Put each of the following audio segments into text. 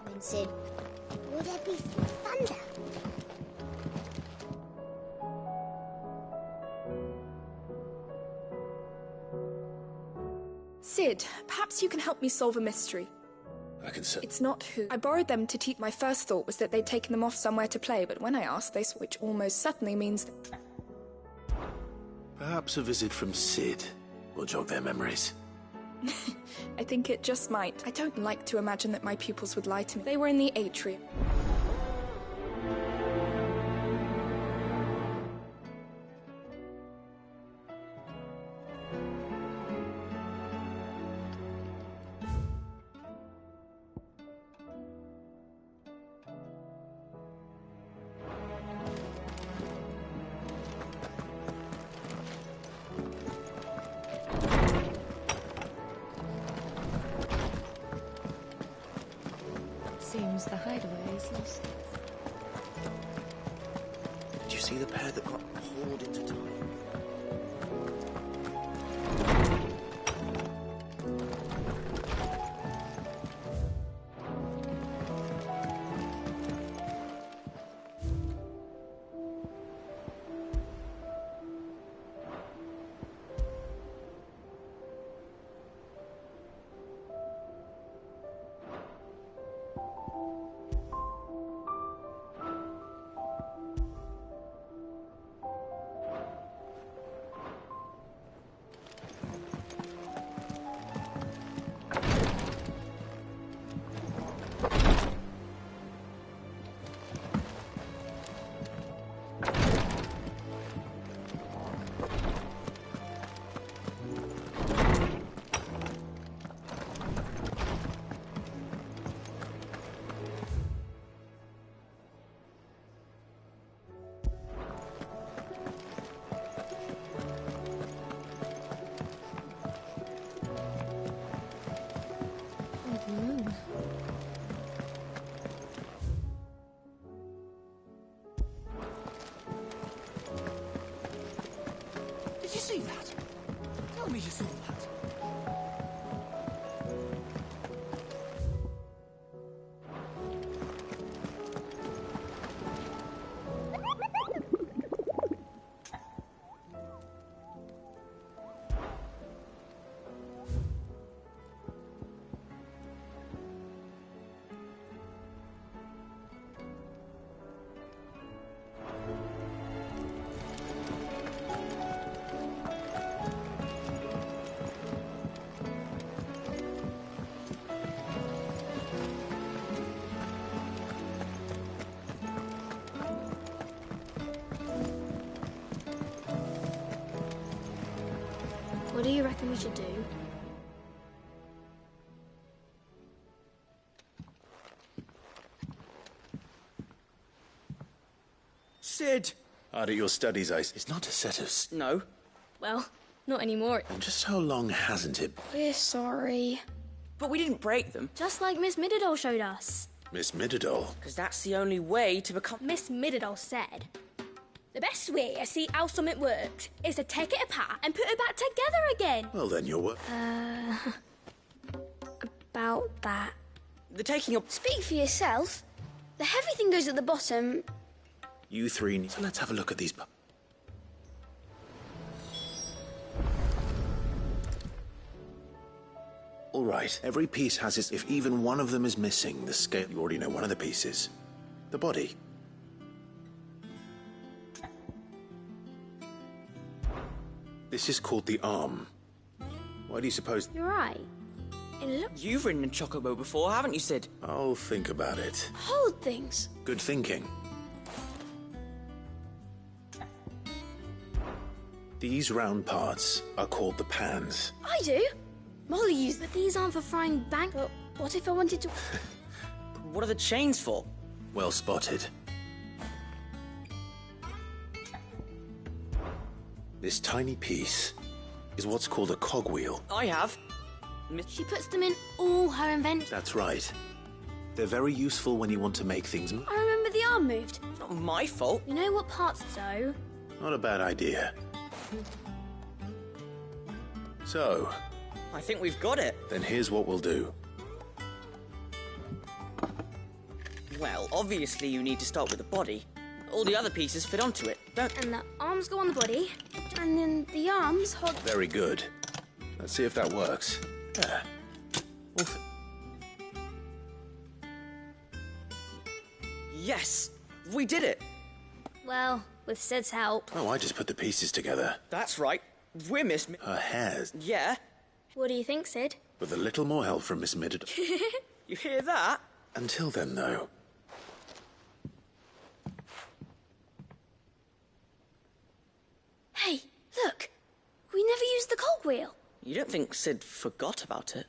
And Sid, will there be thunder? Sid, perhaps you can help me solve a mystery. I can say. It's not who. I borrowed them to teach. My first thought was that they'd taken them off somewhere to play, but when I asked, which almost certainly means that... Perhaps a visit from Sid will jog their memories. I think it just might. I don't like to imagine that my pupils would lie to me. They were in the atrium. Seems the hideaway is lost. Did you see the pair that got hauled into time? Did you see that? Tell me you saw that. What do you reckon we should do? Sid! Hard at your studies, Ice. It's not a set of... No. Well, not anymore. And just how long hasn't it? We're sorry. But we didn't break them. Just like Miss Middledore showed us. Miss Middledore? Because that's the only way to become... Miss Middledore said, the best way to see how something works is to take it apart and put it back together again. Well, then you're what? About that. The taking of... Speak for yourself. The heavy thing goes at the bottom. You three need... So let's have a look at these... All right, every piece has its... If even one of them is missing, the scale... You already know one of the pieces. The body. This is called the arm. Why do you suppose... You're right. It looks... You've ridden a chocobo before, haven't you, Sid? I'll think about it. Hold things. Good thinking. These round parts are called the pans. I do. Molly used... But these aren't for frying bank... But what if I wanted to... What are the chains for? Well spotted. This tiny piece is what's called a cogwheel. I have. She puts them in all her inventions. That's right. They're very useful when you want to make things... I remember the arm moved. It's not my fault. You know what parts... So... Not a bad idea. So... I think we've got it. Then here's what we'll do. Well, obviously you need to start with the body. All the other pieces fit onto it, don't... And the arms go on the body, and then the arms hold... Very good. Let's see if that works. There. Yes! We did it! Well, with Sid's help. Oh, I just put the pieces together. That's right. We're Miss... Her hairs. Yeah? What do you think, Sid? With a little more help from Miss Middleton. You hear that? Until then, though. Hey, look! We never used the cogwheel. You don't think Sid forgot about it?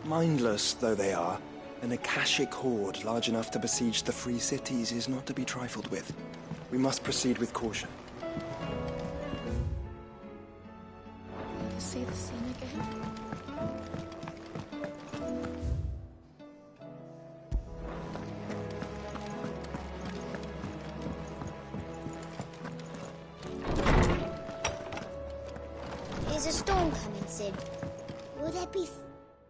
Mindless though they are, an Akashic horde large enough to besiege the Free Cities is not to be trifled with. We must proceed with caution. Want to see the scene again? There's a storm coming, Sid. Will there be...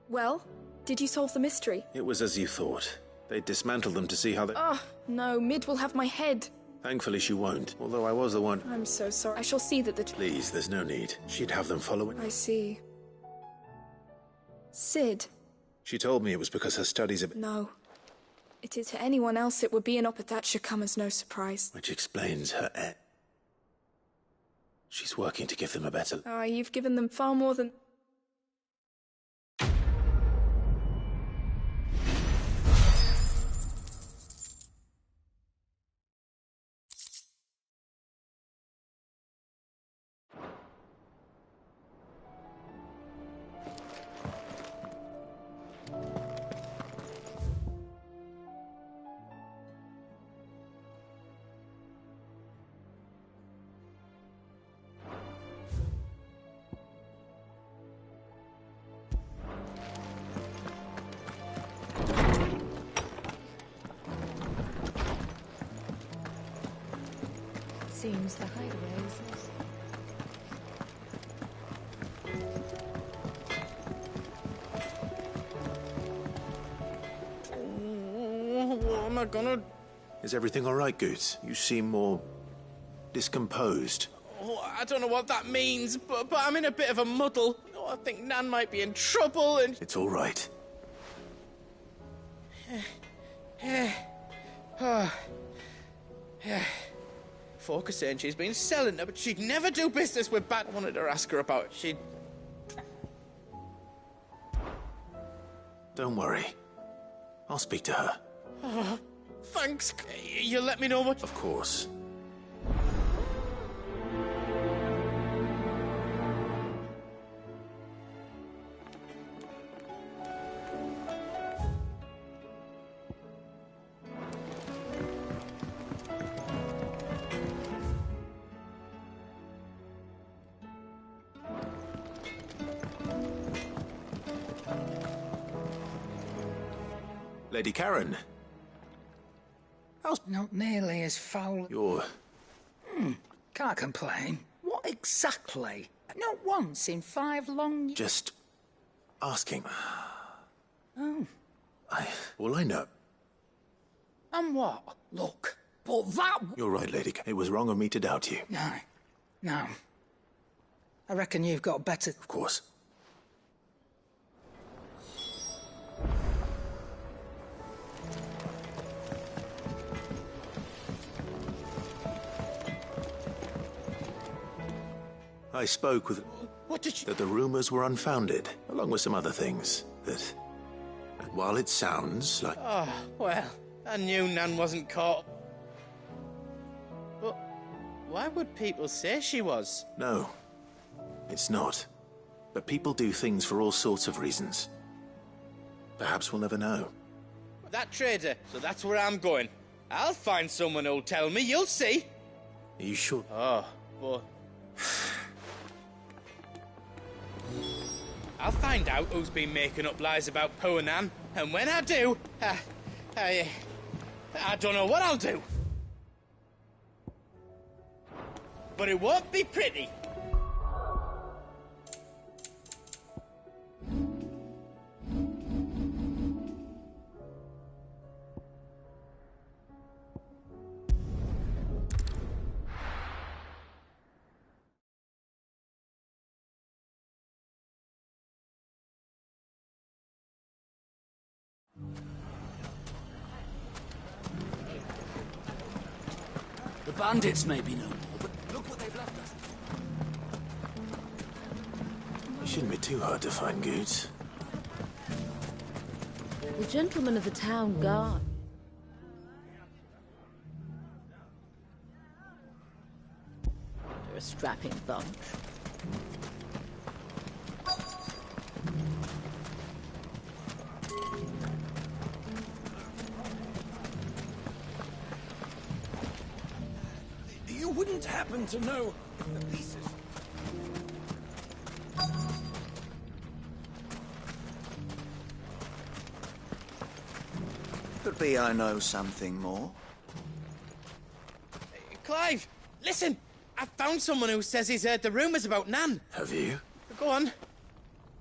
Well, did you solve the mystery? It was as you thought. They dismantled them to see how they... Ah, no, Mid will have my head. Thankfully she won't, although I was the one... I'm so sorry. I shall see that the... Please, there's no need. She'd have them follow it. I see. Sid? She told me it was because her studies have... No. It is to anyone else it would be but that should come as no surprise. Which explains her... She's working to give them a better... Ah, you've given them far more than... Seems the hideaway is lost. What am I gonna... Is everything all right, Goots? You seem more... discomposed. Oh, I don't know what that means, but I'm in a bit of a muddle. Oh, I think Nan might be in trouble and... It's all right. Forker saying she's been selling her, but she'd never do business with Bat. I wanted to ask her about it. She'd... Don't worry. I'll speak to her. Oh, thanks. You'll let me know what... Of course. Lady Karen. How's... Not nearly as foul. You're... Can't complain. What exactly? Not once in 5 long years. just... asking. Oh. All I know... And what? Look, but that... You're right, Lady Karen. It was wrong of me to doubt you. No. I reckon you've got better... Of course. I spoke with... What did you... that the rumors were unfounded, along with some other things. That... and while it sounds like... Oh, well, I knew Nan wasn't caught. But why would people say she was? No, it's not. But people do things for all sorts of reasons. Perhaps we'll never know. That trader, so that's where I'm going. I'll find someone who'll tell me, you'll see. Are you sure? Oh, but... I'll find out who's been making up lies about poor Nan, and when I do, I don't know what I'll do. But it won't be pretty. The bandits may be known, but look what they've left us. It shouldn't be too hard to find goods. The gentlemen of the town guard. They're a strapping bunch. You wouldn't happen to know the pieces. Could be I know something more. Clive, listen! I found someone who says he's heard the rumours about Nan. Have you? Go on.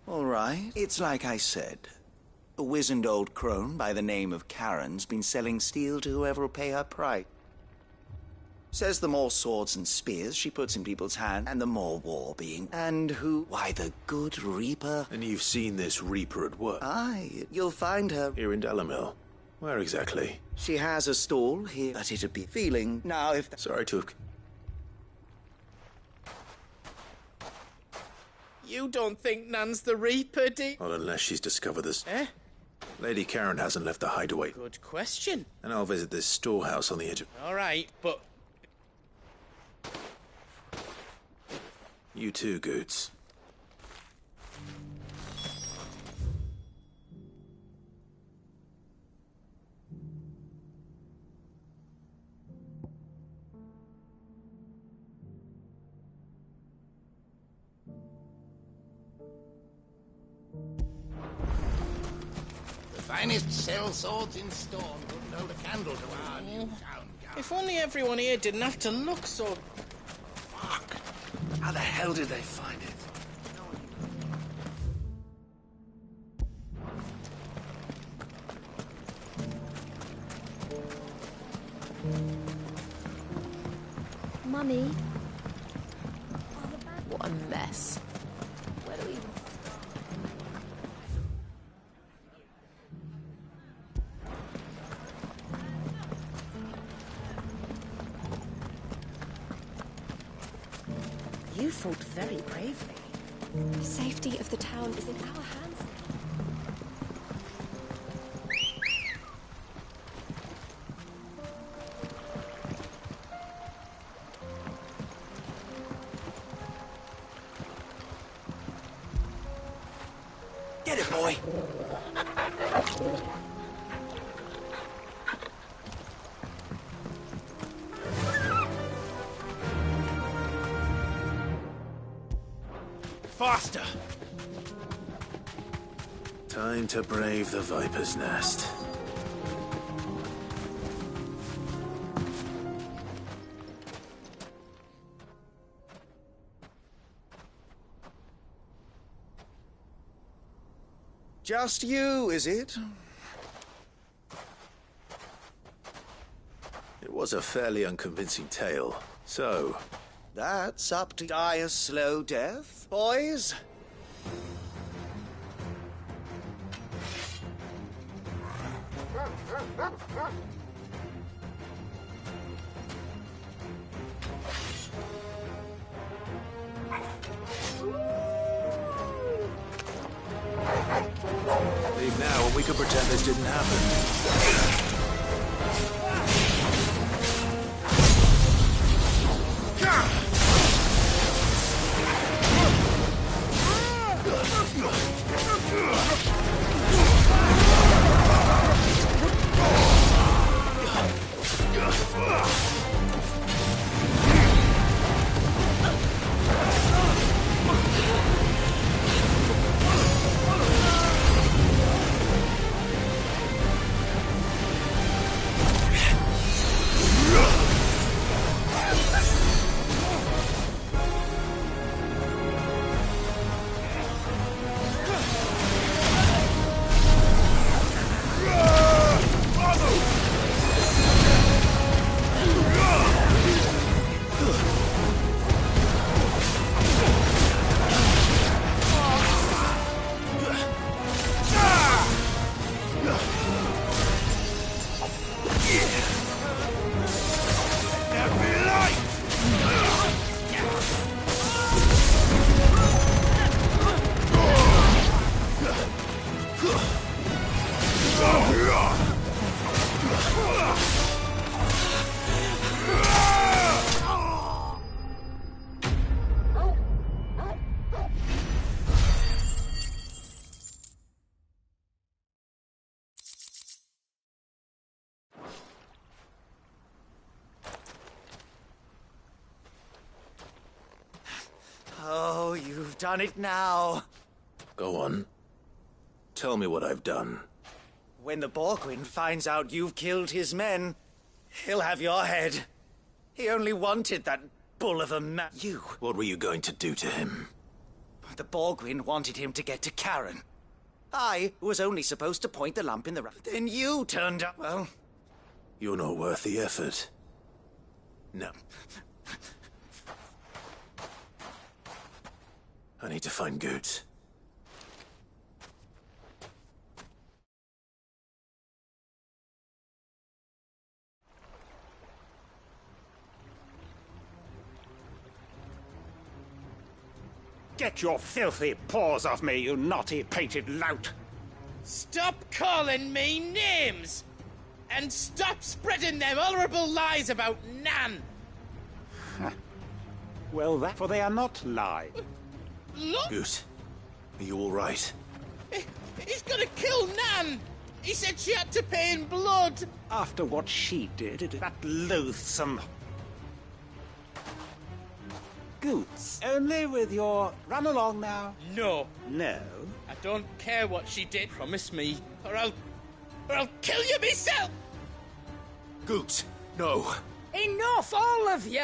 All right. It's like I said. A wizened old crone by the name of Karen's been selling steel to whoever will pay her price. Says the more swords and spears she puts in people's hands, and the more war being. And who? Why, the good Reaper. And you've seen this Reaper at work? Aye, you'll find her. Here in Delamil. Where exactly? She has a stall here, but it'd be feeling. Now, if... Sorry to have... You don't think Nan's the Reaper, do you? Not unless she's discovered this. Eh? Lady Karen hasn't left the hideaway. Good question. And I'll visit this storehouse on the edge of... All right, but... You too, Goods. The finest sell swords in Storm couldn't hold a candle to our new town guard. If only everyone here didn't have to look so... Fuck! How the hell did they find it? Mummy. What a mess. Where do we even You fought very bravely. The safety of the town is in our hands. Get it, boy! Faster! Time to brave the Viper's Nest. Just you, is it? It was a fairly unconvincing tale. So, That's up to die a slow death, boys. pretend this didn't happen. Oh, you've done it now. Go on. Tell me what I've done. When the Borgwyn finds out you've killed his men, he'll have your head. He only wanted that bull of a man. You. What were you going to do to him? The Borgwyn wanted him to get to Karen. I was only supposed to point the lamp in the... Then you turned up, well... You're not worth the effort. No. I need to find Goots. Get your filthy paws off me, you naughty-pated lout! Stop calling me names! And stop spreading them horrible lies about Nan! Well, that... For they are not lies. Look! Goot, are you all right? He's gonna kill Nan! He said she had to pay in blood! After what she did, that loathsome... Goots, only with your... Run along now. No. No? I don't care what she did. Promise me, or I'll kill you myself! Goots, no. Enough, all of you!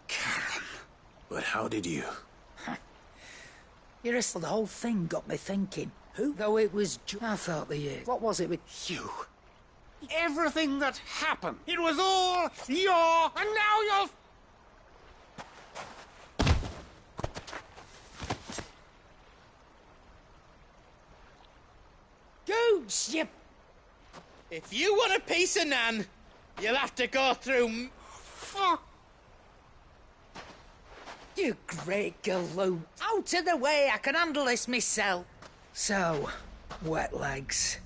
Karen. But how did you? The whole thing got me thinking. Who? Though it was... I thought the year. What was it with... You. Everything that happened. It was all your... And now you're... Goots, you... If you want a piece of Nan, you'll have to go through... You great galoot. Out of the way, I can handle this myself. So, wet legs.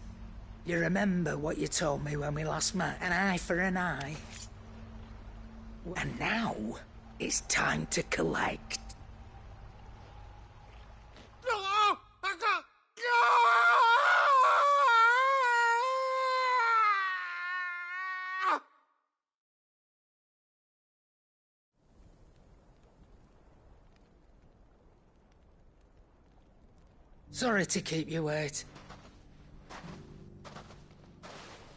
You remember what you told me when we last met? An eye for an eye. And now, it's time to collect. Sorry to keep you wait.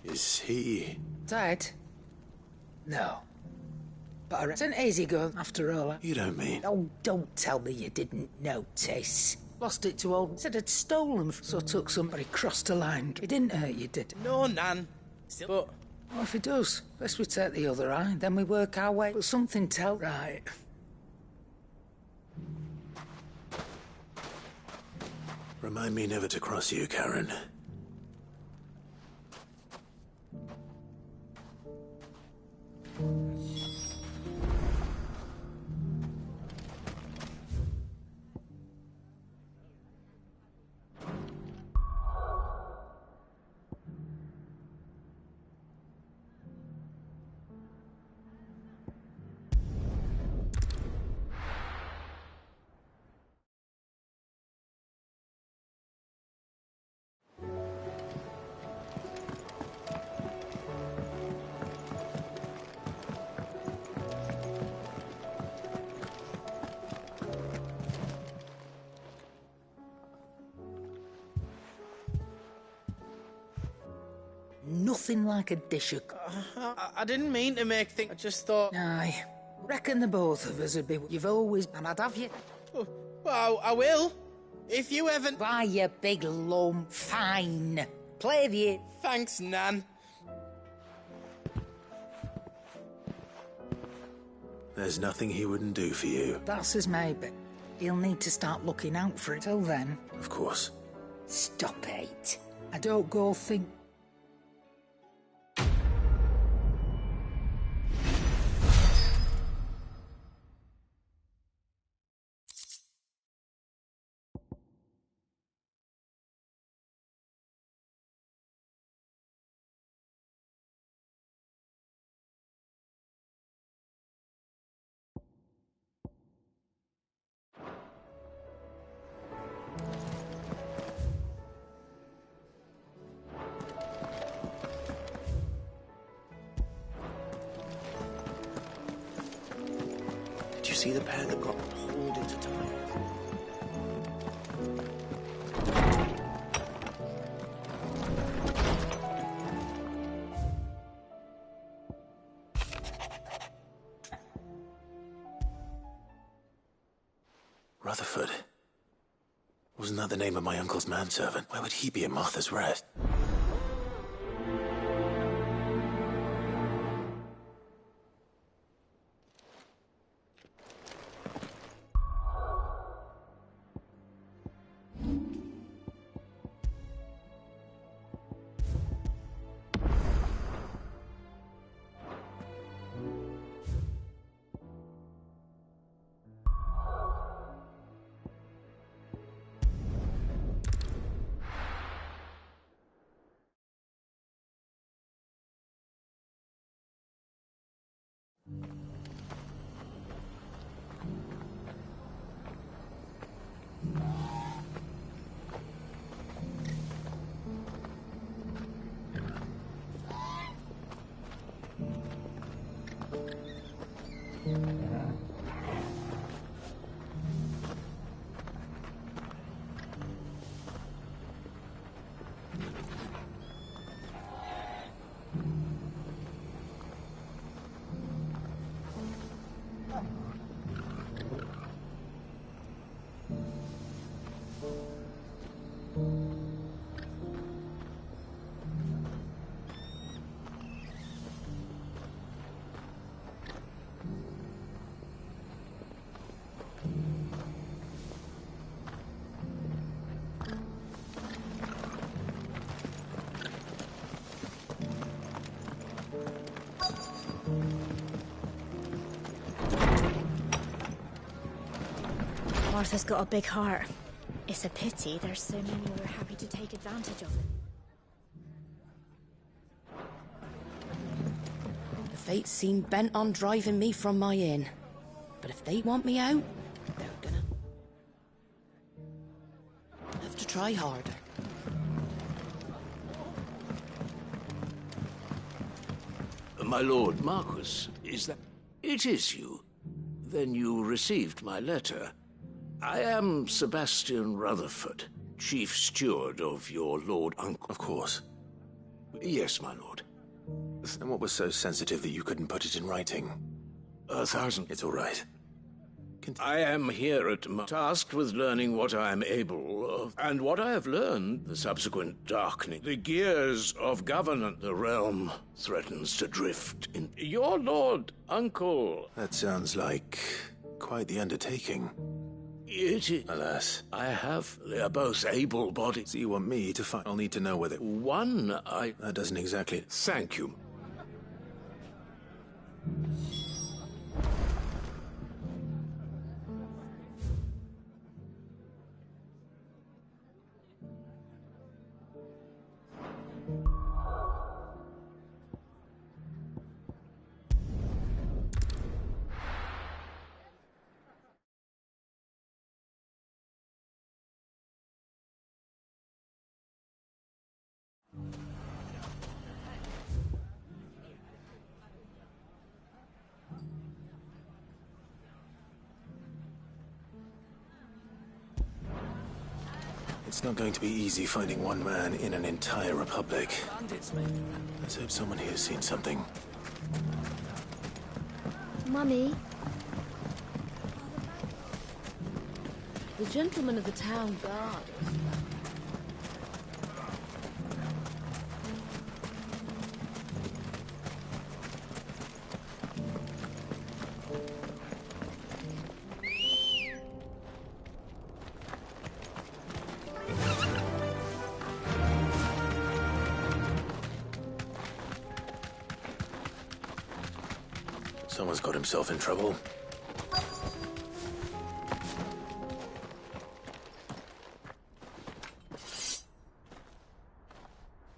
Is he... Dead? No. But it's an easy go, after all. You don't mean... Oh, don't tell me you didn't notice. Lost it to old... Said I'd stolen, so took somebody crossed a line. It didn't hurt you, did it? No, Nan. Still... But... What if it does? Best we take the other eye, then we work our way. But something tell... Right. Remind me never to cross you, Karen. Nothing like a dish of... I didn't mean to make things. I just thought... Aye. Reckon the both of us would be what you've always... And I'd have you... Well, I will. If you ever... Why, you big lump. Fine. Play the it. Thanks, Nan. There's nothing he wouldn't do for you. That's as maybe. He'll need to start looking out for it. Till then... Of course. Stop it. I don't go think... Did you see the pair that got hauled into time? Rutherford. Wasn't that the name of my uncle's manservant? Where would he be at Martha's Rest? Martha's got a big heart. It's a pity there's so many who are happy to take advantage of it. The fates seem bent on driving me from my inn. But if they want me out, they're gonna have to try harder. My lord Marquis, is that... It is you. Then you received my letter. I am Sebastian Rutherford, chief steward of your lord uncle. Of course. Yes, my lord. And what was so sensitive that you couldn't put it in writing? 1,000. It's all right. I am here at tasked with learning what I am able of, and what I have learned, the subsequent darkening. The gears of governance, the realm threatens to drift in. Your lord uncle. That sounds like quite the undertaking. It is. Alas. They are both able-bodied. So you want me to find... I'll need to know whether... That doesn't exactly... Thank you. It's not going to be easy finding one man in an entire republic. Let's hope someone here's seen something. Mummy? The gentleman of the town guard. Someone's got himself in trouble.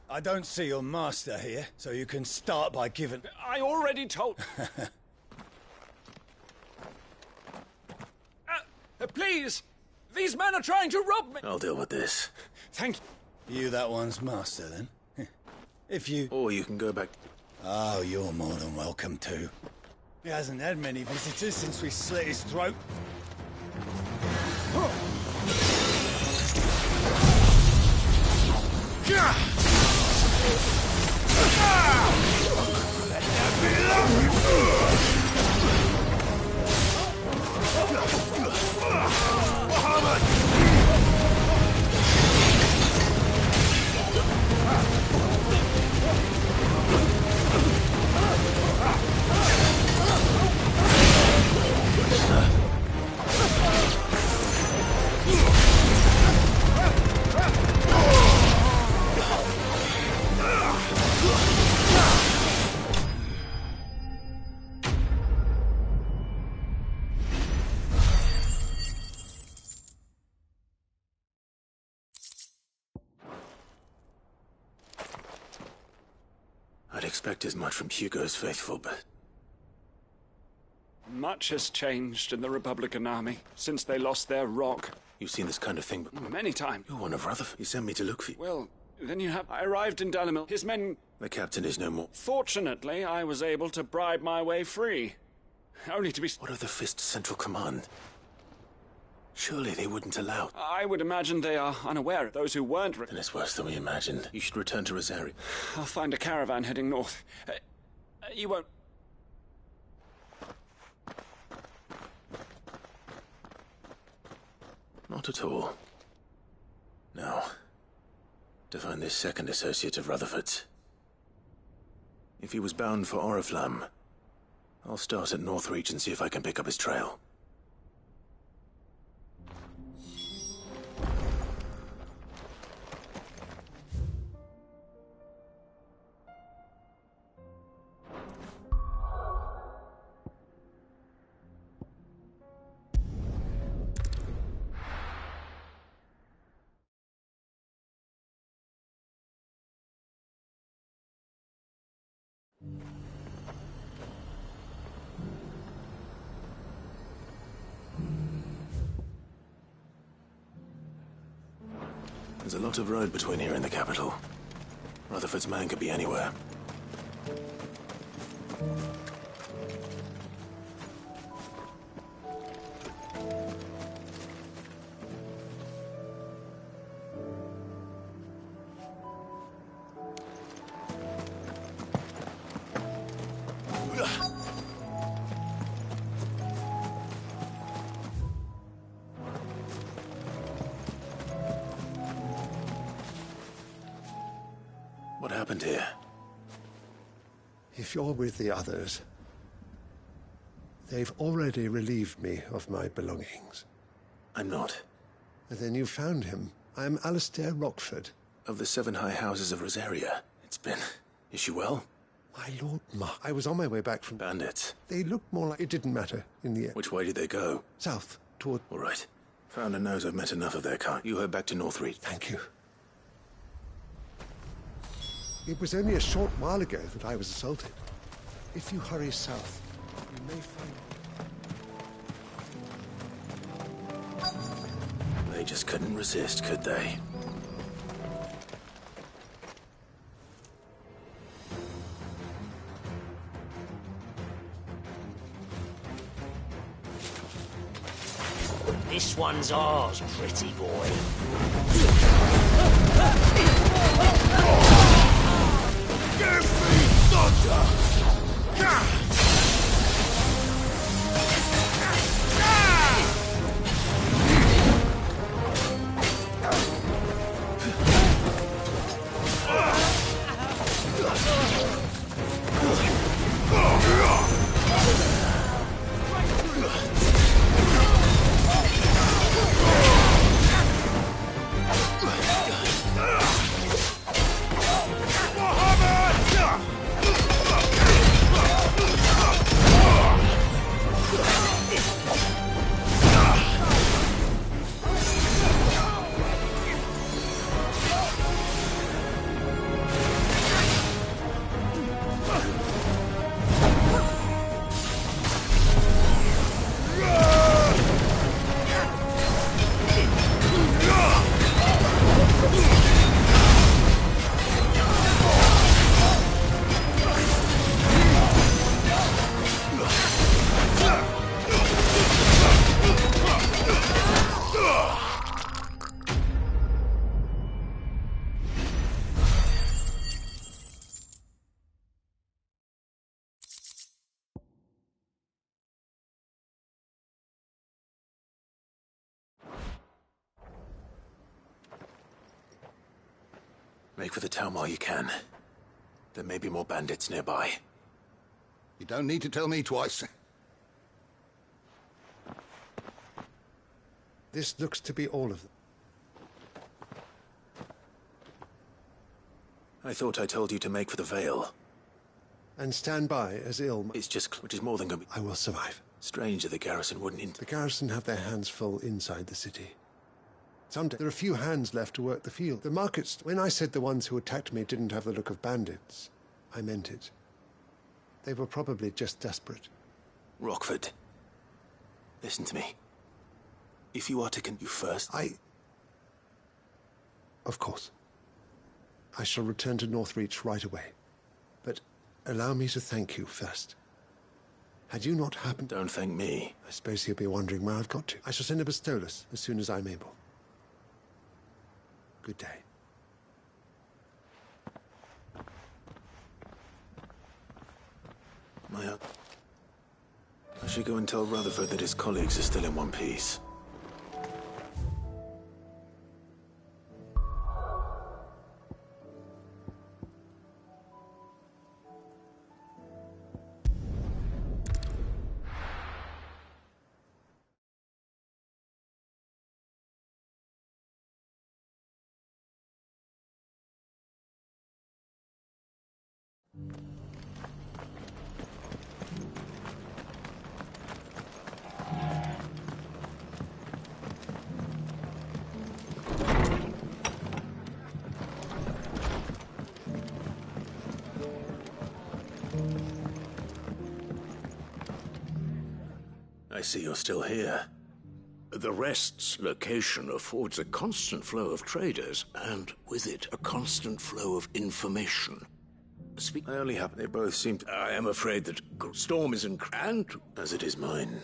I don't see your master here, so you can start by giving... I already told... please! These men are trying to rob me! I'll deal with this. Thank you. You that one's master, then? If you... Or you can go back... Oh, you're more than welcome to. He hasn't had many visitors since we slit his throat. I'd expect as much from Hugo's faithful, but... Much has changed in the Republican army since they lost their rock. You've seen this kind of thing, but... Many times. You're one of Rutherford. You sent me to look for you. Well, then you have... I arrived in Dalimil. His men... The captain is no more. Fortunately, I was able to bribe my way free. Only to be... What of the Fist Central Command? Surely they wouldn't allow... I would imagine they are unaware of those who weren't... Then it's worse than we imagined. You should return to Rosario. I'll find a caravan heading north. You won't... Not at all. Now, to find this second associate of Rutherford's. If he was bound for Oriflamme, I'll start at Northreach and see if I can pick up his trail. There's a lot of road between here and the capital. Rutherford's man could be anywhere. What happened here? If you're with the others, they've already relieved me of my belongings. I'm not. Then you found him. I'm Alistair Rockford. Of the 7 high houses of Rosaria. It's been... Is she well? My lord, I was on my way back from... Bandits. They looked more like... It didn't matter in the end. Which way did they go? South, toward... All right. Founder knows I've met enough of their kind. You head back to Northreach. Thank you. It was only a short while ago that I was assaulted. If you hurry south, you may find... They just couldn't resist, could they? This one's ours, pretty boy. Make for the town while you can. There may be more bandits nearby. You don't need to tell me twice. This looks to be all of them. I thought I told you to make for the Vale. And stand by as ill. It's just, which is more than going to be. I will survive. Strange that the garrison wouldn't. The garrison have their hands full inside the city. Someday, there are few hands left to work the field. The markets, when I said the ones who attacked me didn't have the look of bandits, I meant it. They were probably just desperate. Rockford, listen to me. If you are to you first... Of course. I shall return to Northreach right away. But allow me to thank you first. Had you not happened... Don't thank me. I suppose he'll be wondering where I've got to. I shall send a Bastolus as soon as I'm able. Good day. I should go and tell Rutherford that his colleagues are still in one piece. I see you're still here. The Rest's location affords a constant flow of traders, and with it, a constant flow of information. I only happen they both seem to... I am afraid that Storm is in... and... as it is mine.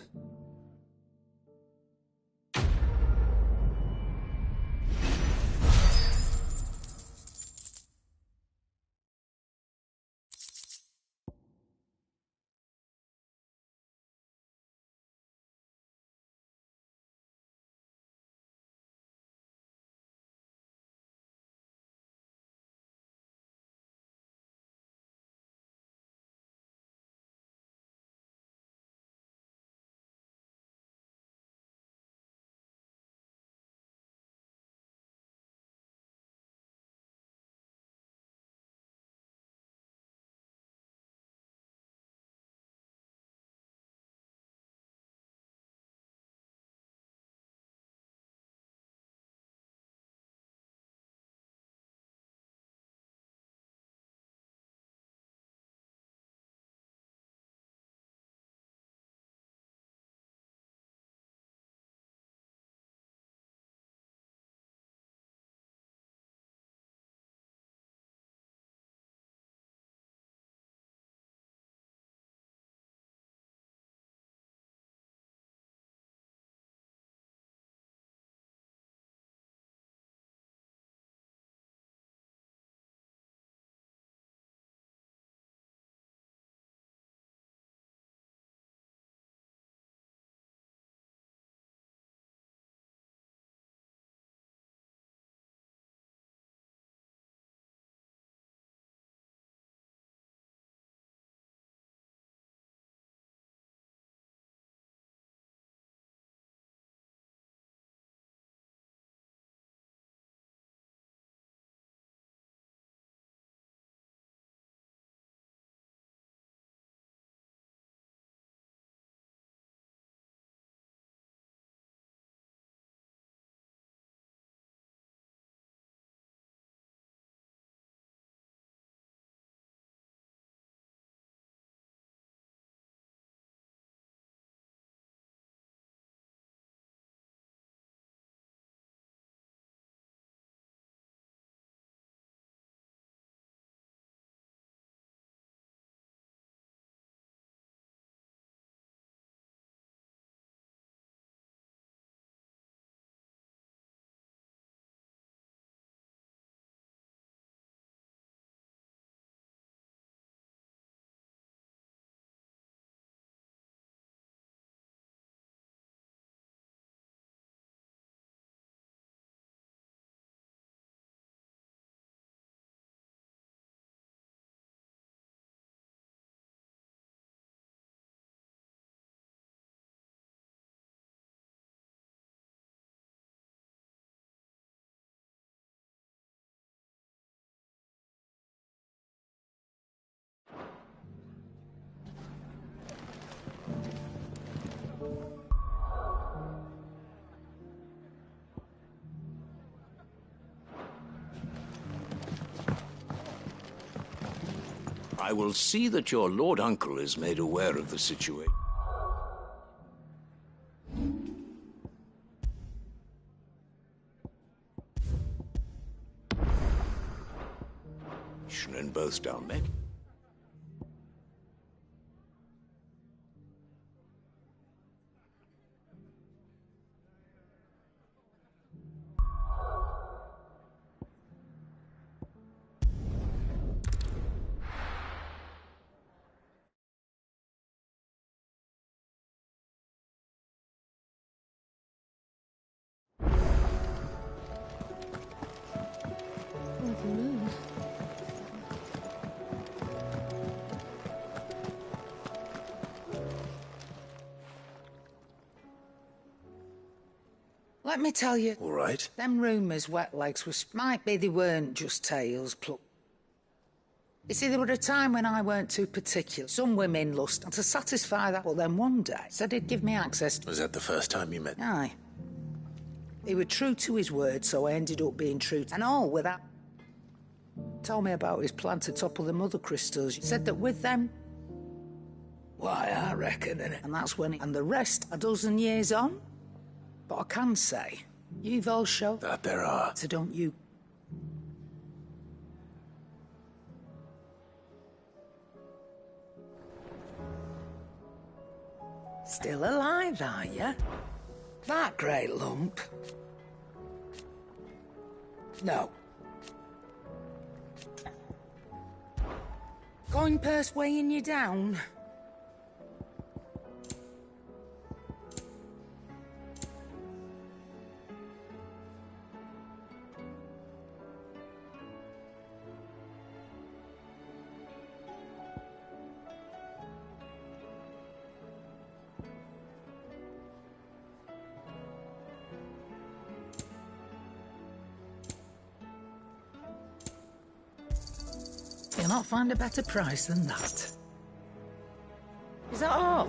I will see that your Lord Uncle is made aware of the situation. And both down there. Let me tell you. All right. Them rumours Wet Legs was might be they weren't just tales plucked. You see, there were a time when I weren't too particular. Some women lust, and to satisfy that, but then one day said he'd give me access. Was that the first time you met? Aye. He was true to his word, so I ended up being true. And all with that. Told me about his plan to topple the mother crystals. He said that with them. Why, I reckon, innit? And that's when and the rest, a dozen years on. But I can say, you've all shown that there are. So don't you. Still alive, are you? That great lump. No. Coin purse weighing you down. You'll not find a better price than that. Is that all?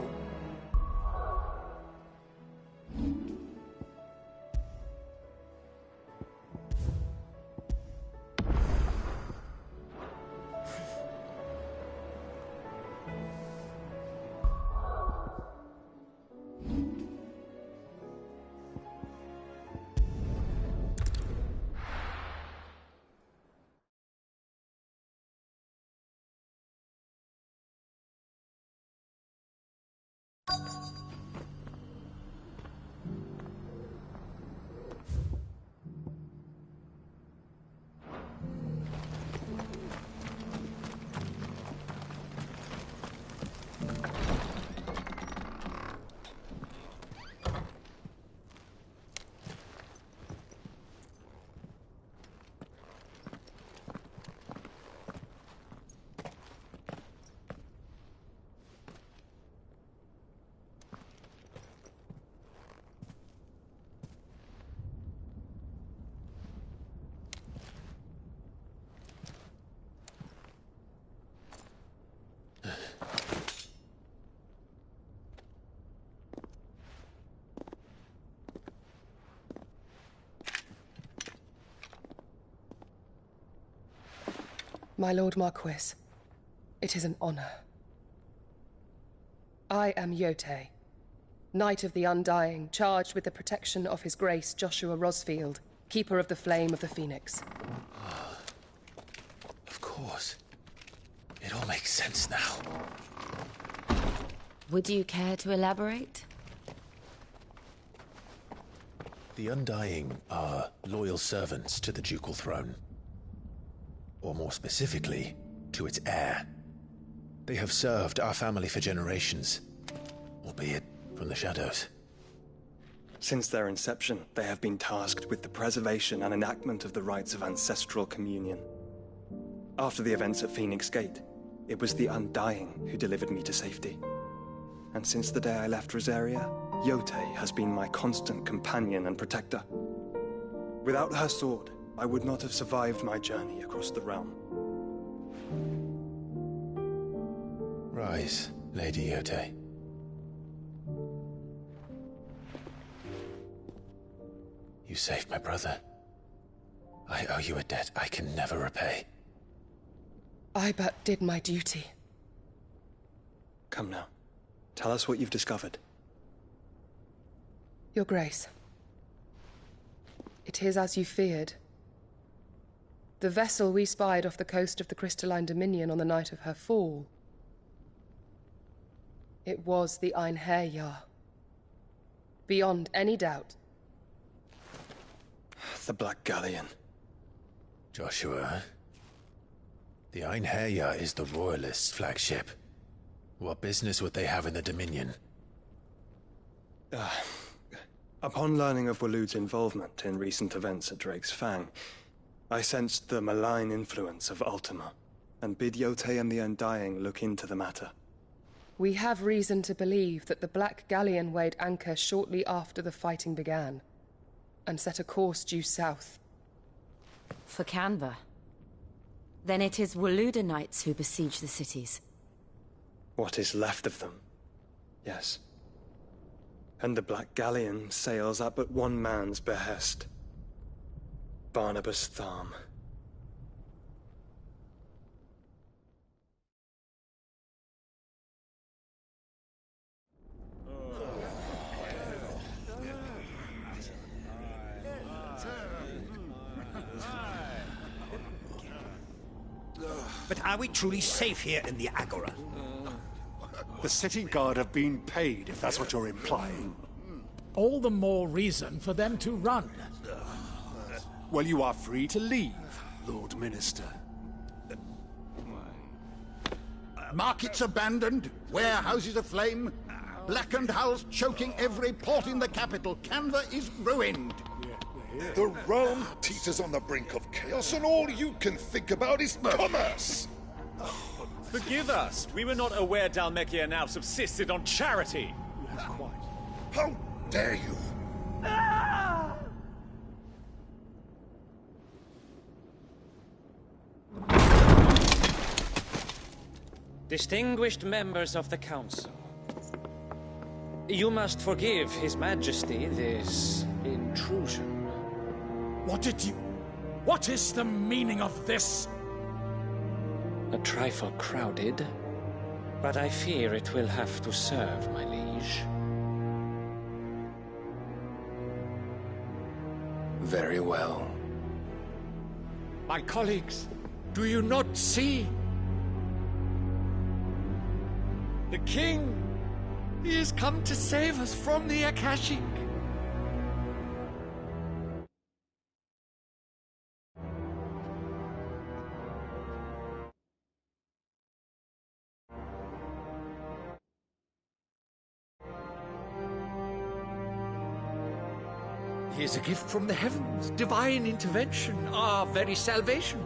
My Lord Marquis, it is an honor. I am Yote, Knight of the Undying, charged with the protection of His Grace Joshua Rosfield, Keeper of the Flame of the Phoenix. Of course. It all makes sense now. Would you care to elaborate? The Undying are loyal servants to the ducal throne. Or more specifically, to its heir. They have served our family for generations, albeit from the shadows. Since their inception, they have been tasked with the preservation and enactment of the rites of ancestral communion. After the events at Phoenix Gate, it was the Undying who delivered me to safety. And since the day I left Rosaria, Yote has been my constant companion and protector. Without her sword, I would not have survived my journey across the realm. Rise, Lady Yote. You saved my brother. I owe you a debt I can never repay. I but did my duty. Come now. Tell us what you've discovered. Your Grace. It is as you feared. The vessel we spied off the coast of the Crystalline Dominion on the night of her fall. It was the Einherjar. Beyond any doubt. The Black Galleon. Joshua, the Einherjar is the Royalist flagship. What business would they have in the Dominion? Upon learning of Waloed's involvement in recent events at Drake's Fang, I sensed the malign influence of Ultima, and bid Yote and the Undying look into the matter. We have reason to believe that the Black Galleon weighed anchor shortly after the fighting began, and set a course due south. For Canva. Then it is Waloeda Knights who besiege the cities. What is left of them, yes. And the Black Galleon sails at but one man's behest. Barnabas Tharm. But are we truly safe here in the Agora? The city guard have been paid, if that's what you're implying. All the more reason for them to run. Well, you are free to leave, Lord Minister. Markets abandoned, warehouses aflame, blackened hulls choking every port in the capital. Canva is ruined. The realm teeters on the brink of chaos, and all you can think about is commerce! Forgive us. We were not aware Dhalmekia now subsisted on charity. How dare you? Distinguished members of the Council, you must forgive His Majesty this intrusion. What is the meaning of this? A trifle crowded, but I fear it will have to serve, my liege. Very well. My colleagues, do you not see? The King! He has come to save us from the Akashic! He is a gift from the heavens, divine intervention, our very salvation.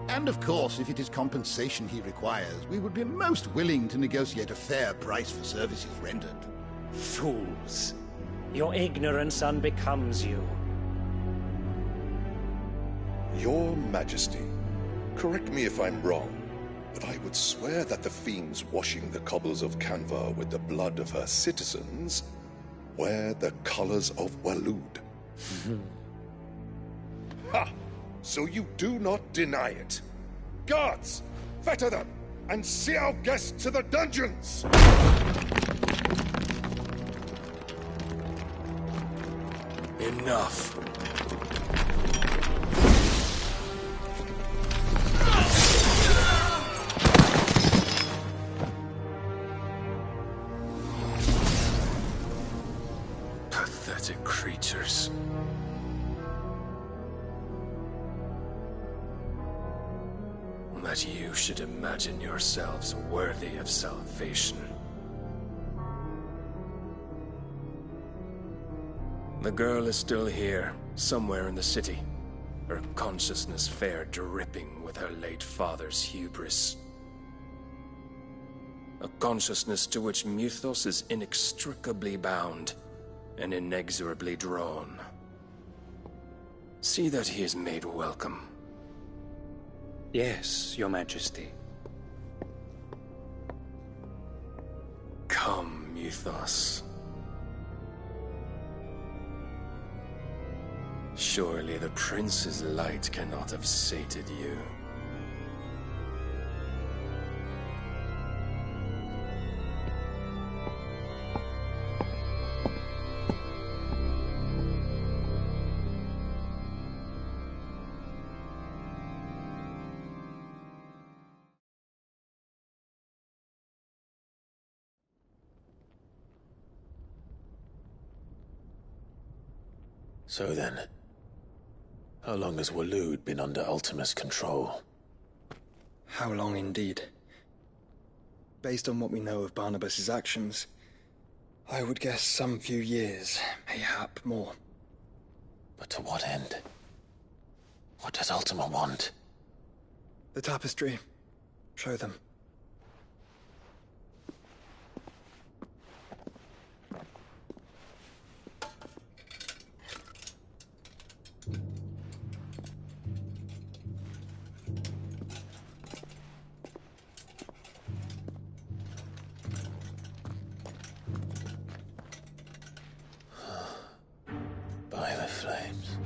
And of course, if it is compensation he requires, we would be most willing to negotiate a fair price for services rendered. Fools. Your ignorance unbecomes you. Your Majesty, correct me if I'm wrong, but I would swear that the fiends washing the cobbles of Canva with the blood of her citizens wear the colors of Waloed. Ha! So you do not deny it. Guards, fetter them, and see our guests to the dungeons! Enough. Pathetic creatures. That you should imagine yourselves worthy of salvation. The girl is still here, somewhere in the city. Her consciousness fair dripping with her late father's hubris. A consciousness to which Mythos is inextricably bound and inexorably drawn. See that he is made welcome. Yes, Your Majesty. Come, Mythos. Surely the prince's light cannot have sated you. So then, how long has Waloed been under Ultima's control? How long indeed? Based on what we know of Barnabas's actions, I would guess some few years, mayhap more. But to what end? What does Ultima want? The tapestry. Show them. By the flames.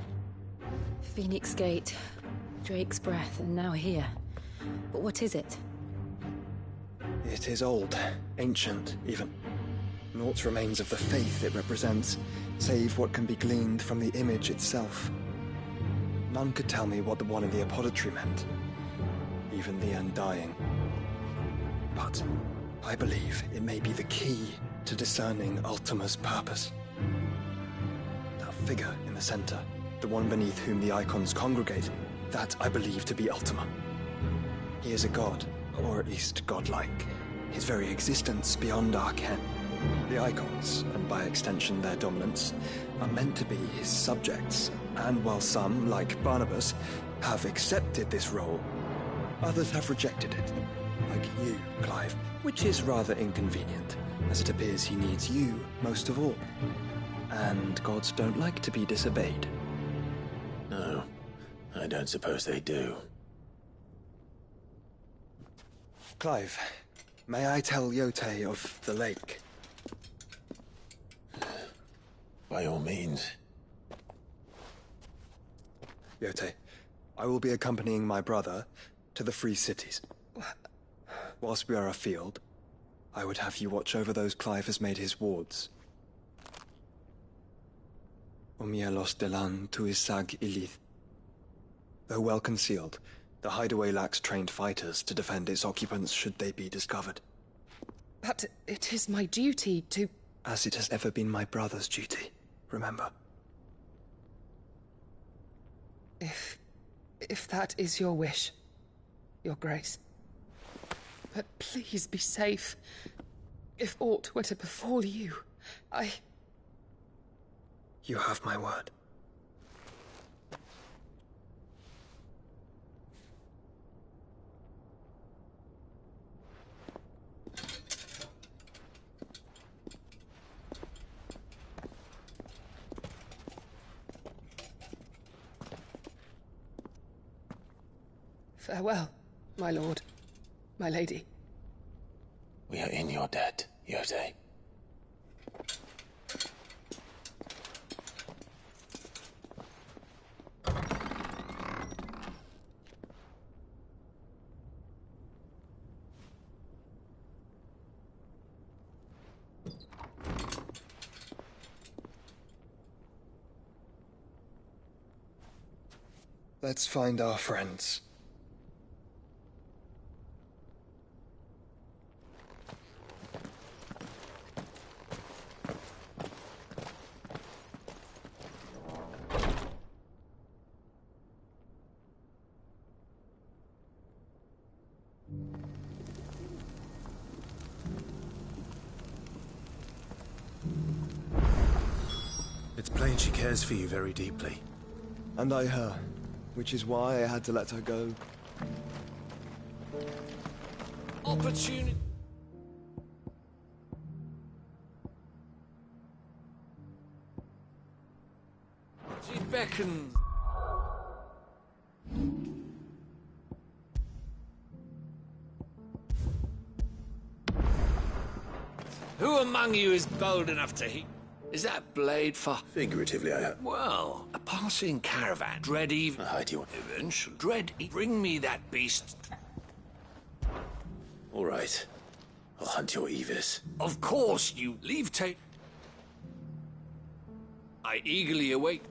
Phoenix Gate, Drake's Breath, and now here. But what is it? It is old, ancient, even. Naught remains of the faith it represents, save what can be gleaned from the image itself. None could tell me what the one in the apothecary meant, even the Undying. But I believe it may be the key to discerning Ultima's purpose. That figure in the center, the one beneath whom the icons congregate, that I believe to be Ultima. He is a god, or at least godlike. His very existence beyond our ken. The icons, and by extension their dominants, are meant to be his subjects, and while some, like Barnabas, have accepted this role, others have rejected it. Like you, Clive, which is rather inconvenient, as it appears he needs you most of all. And gods don't like to be disobeyed. No, I don't suppose they do. Clive, may I tell Yote of the lake? By all means. Yote, I will be accompanying my brother to the Free Cities. Whilst we are afield, I would have you watch over those Clive has made his wards. Umielos delan tu isag ilith. Though well concealed, the hideaway lacks trained fighters to defend its occupants should they be discovered. But it is my duty to... As it has ever been my brother's duty, remember. If that is your wish, Your Grace. But please be safe. If aught were to befall you, You have my word. Farewell, my lord, my lady. We are in your debt, Yote. Let's find our friends. It's plain she cares for you very deeply. And I her, which is why I had to let her go. Opportunity. She beckons. Who among you is bold enough to heat? Is that blade for... Figuratively, I have. Well, a passing caravan. Dread even... Hide you. Eventually. Dread... Bring me that beast. All right. I'll hunt your Evis. Of course, you leave take... I eagerly await...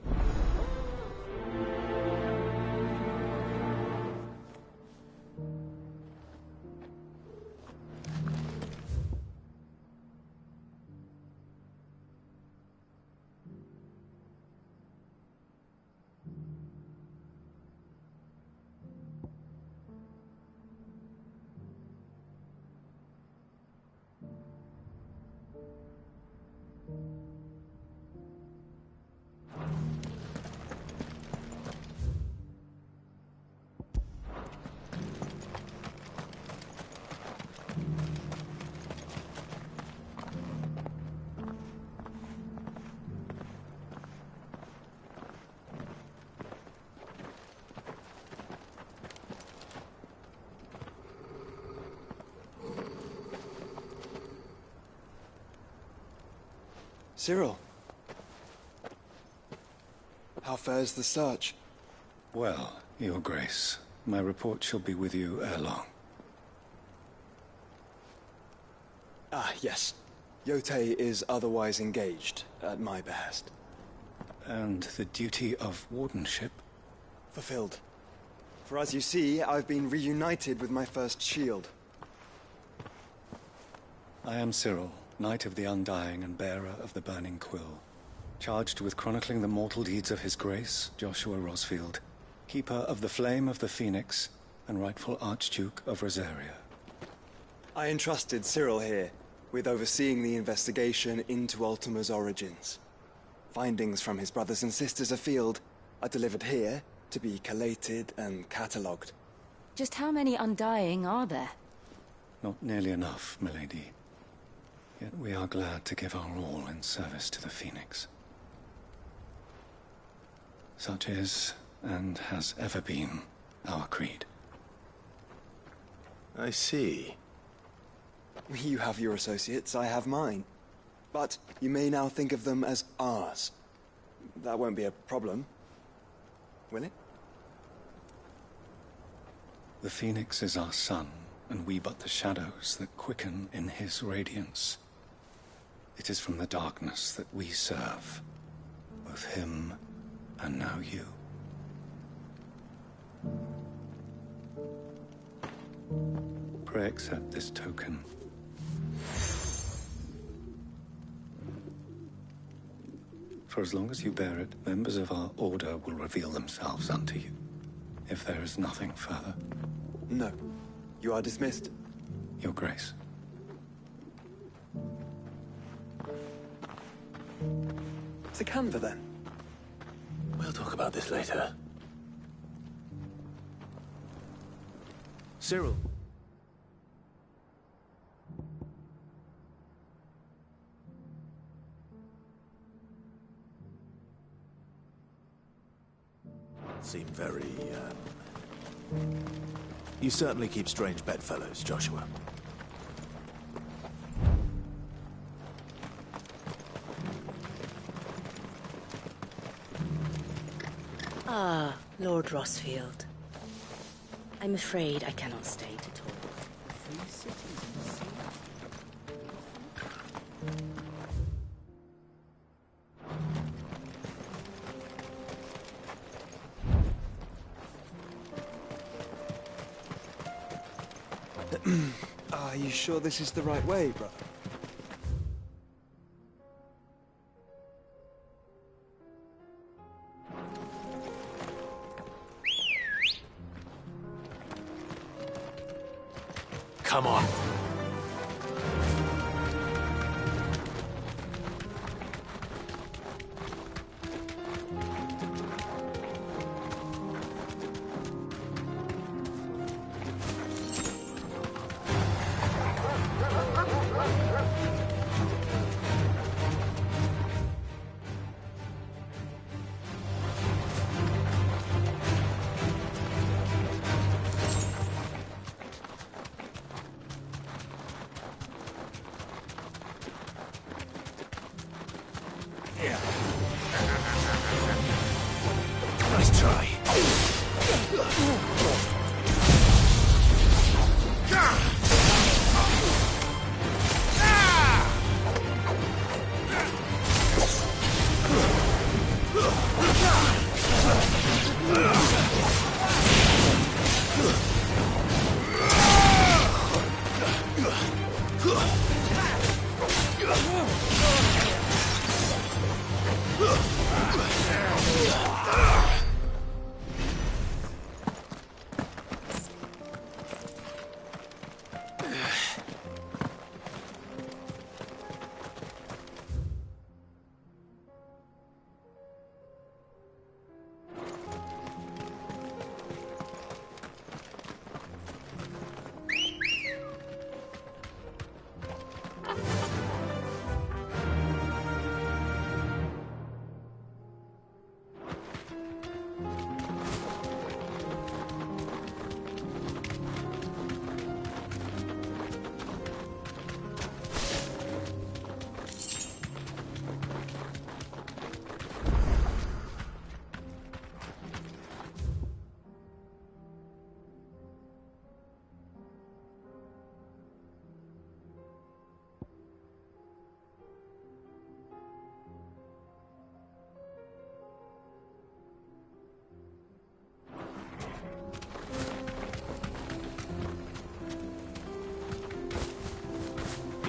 Cyril. How fares the search? Well, Your Grace, my report shall be with you ere long. Ah, yes. Yotei is otherwise engaged, at my behest. And the duty of wardenship? Fulfilled. For as you see, I've been reunited with my first shield. I am Cyril, Knight of the Undying and bearer of the Burning Quill, charged with chronicling the mortal deeds of His Grace, Joshua Rosfield, Keeper of the Flame of the Phoenix, and rightful Archduke of Rosaria. I entrusted Cyril here with overseeing the investigation into Ultima's origins. Findings from his brothers and sisters afield are delivered here to be collated and catalogued. Just how many Undying are there? Not nearly enough, milady. Yet we are glad to give our all in service to the Phoenix. Such is, and has ever been, our creed. I see. You have your associates, I have mine. But you may now think of them as ours. That won't be a problem, will it? The Phoenix is our sun, and we but the shadows that quicken in his radiance. It is from the darkness that we serve, both him and now you. Pray accept this token. For as long as you bear it, members of our order will reveal themselves unto you, if there is nothing further. No. You are dismissed. Your Grace. To Canva, then. We'll talk about this later. Cyril. Seem very, You certainly keep strange bedfellows, Joshua. Ah, Lord Rosfield. I'm afraid I cannot stay to talk. Are you sure this is the right way, brother? Come on.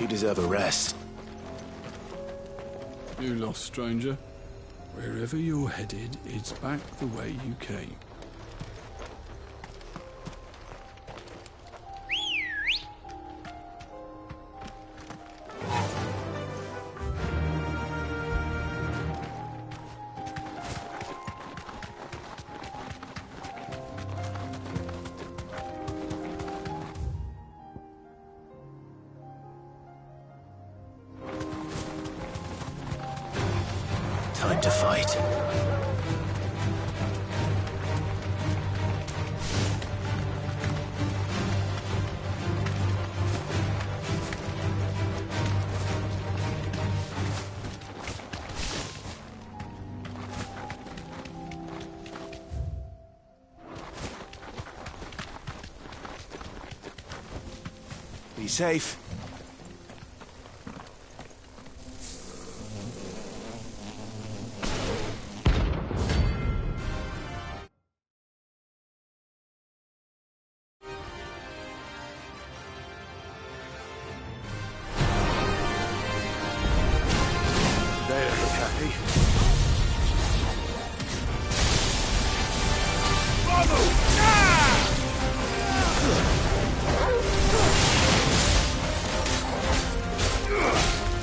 You deserve a rest. You lost, stranger. Wherever you're headed, it's back the way you came. Time to fight. Be safe. They look happy.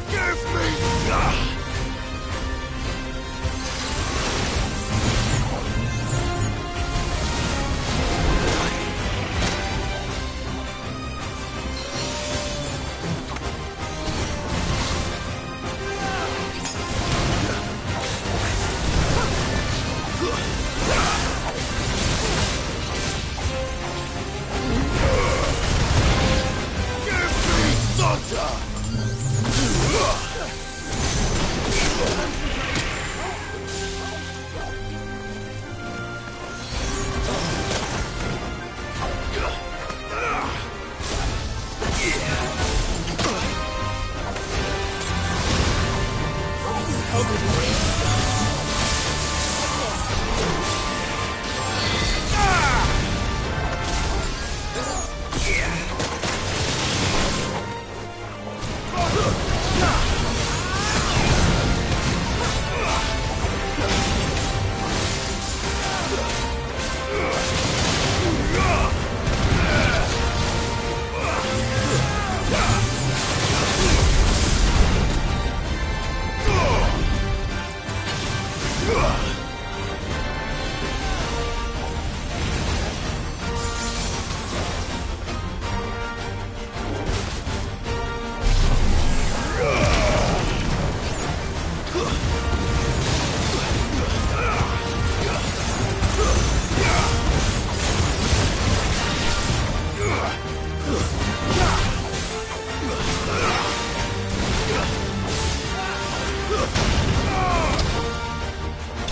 Give me...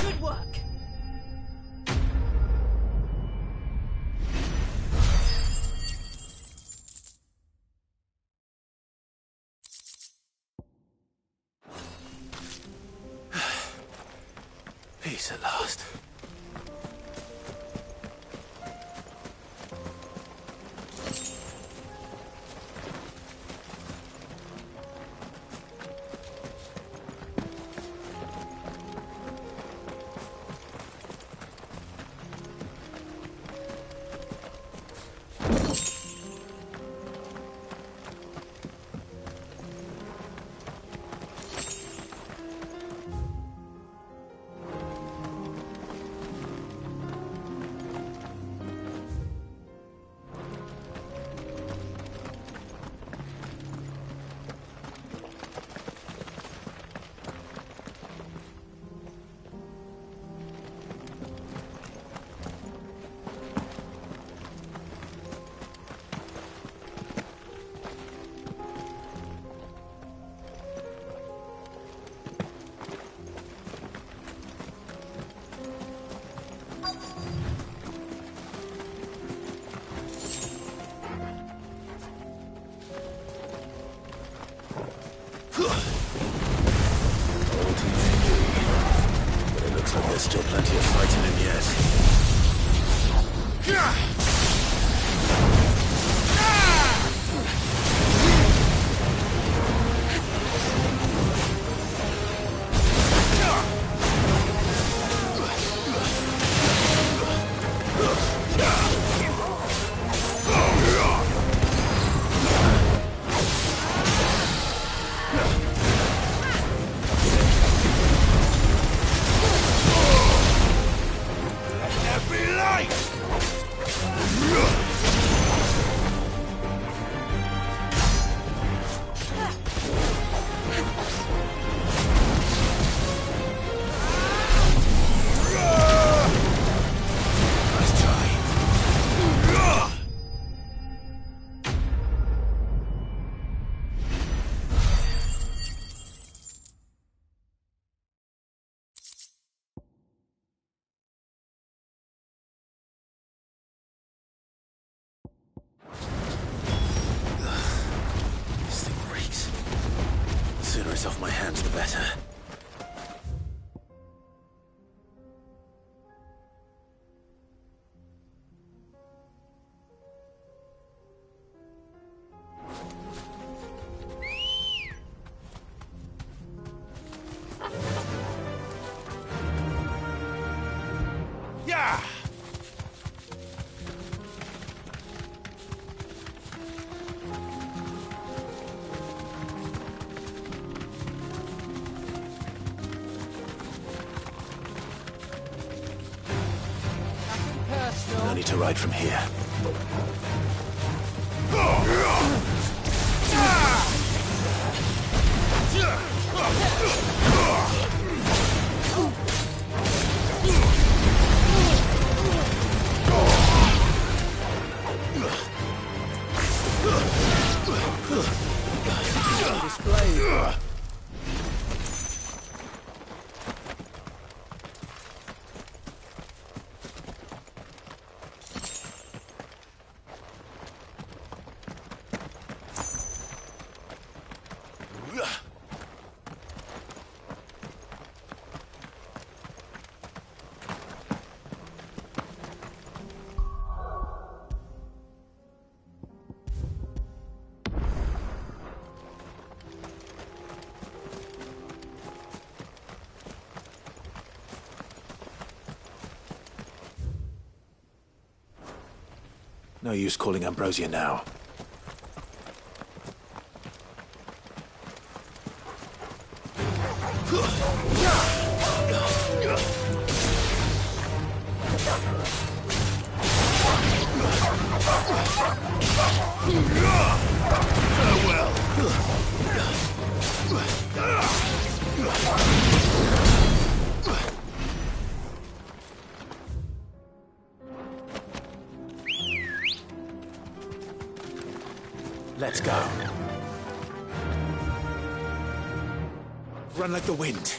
Good work. Peace at last. sooner it's off my hands, the better. Yeah! No need to ride from here. Display. No use calling Ambrosia now. Let's go. Run like the wind.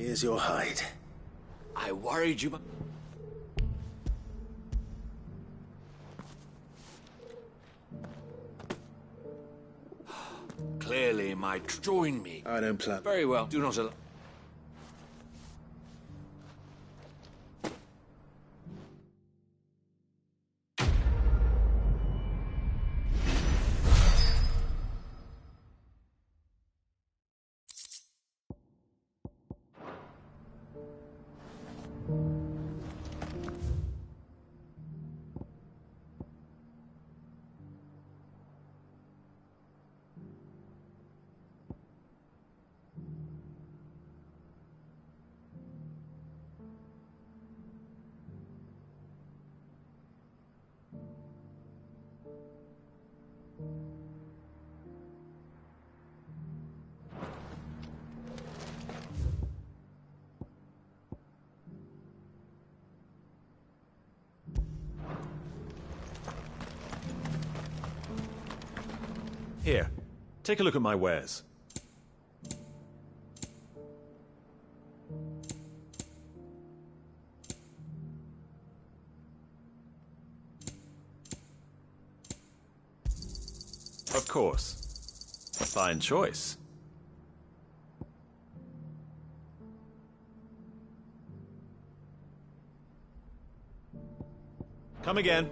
Here's your hide. I worried you. Clearly, might join me. I don't plan. Very well. Do not allow. Here, take a look at my wares. Of course. A fine choice. Come again.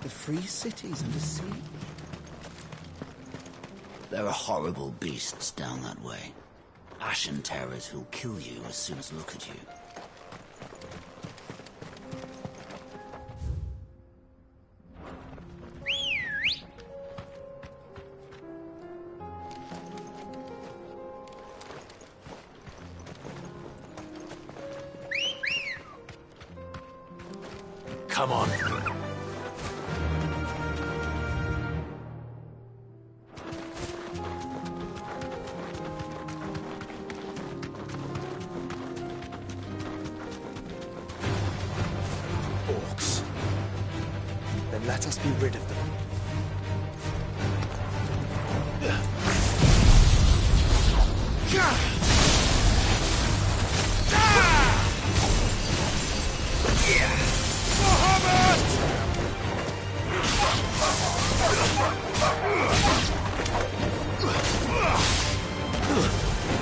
The free city's under siege. There are horrible beasts down that way. Ashen terrors who'll kill you as soon as look at you. Come on. Orcs. Then let us be rid of them.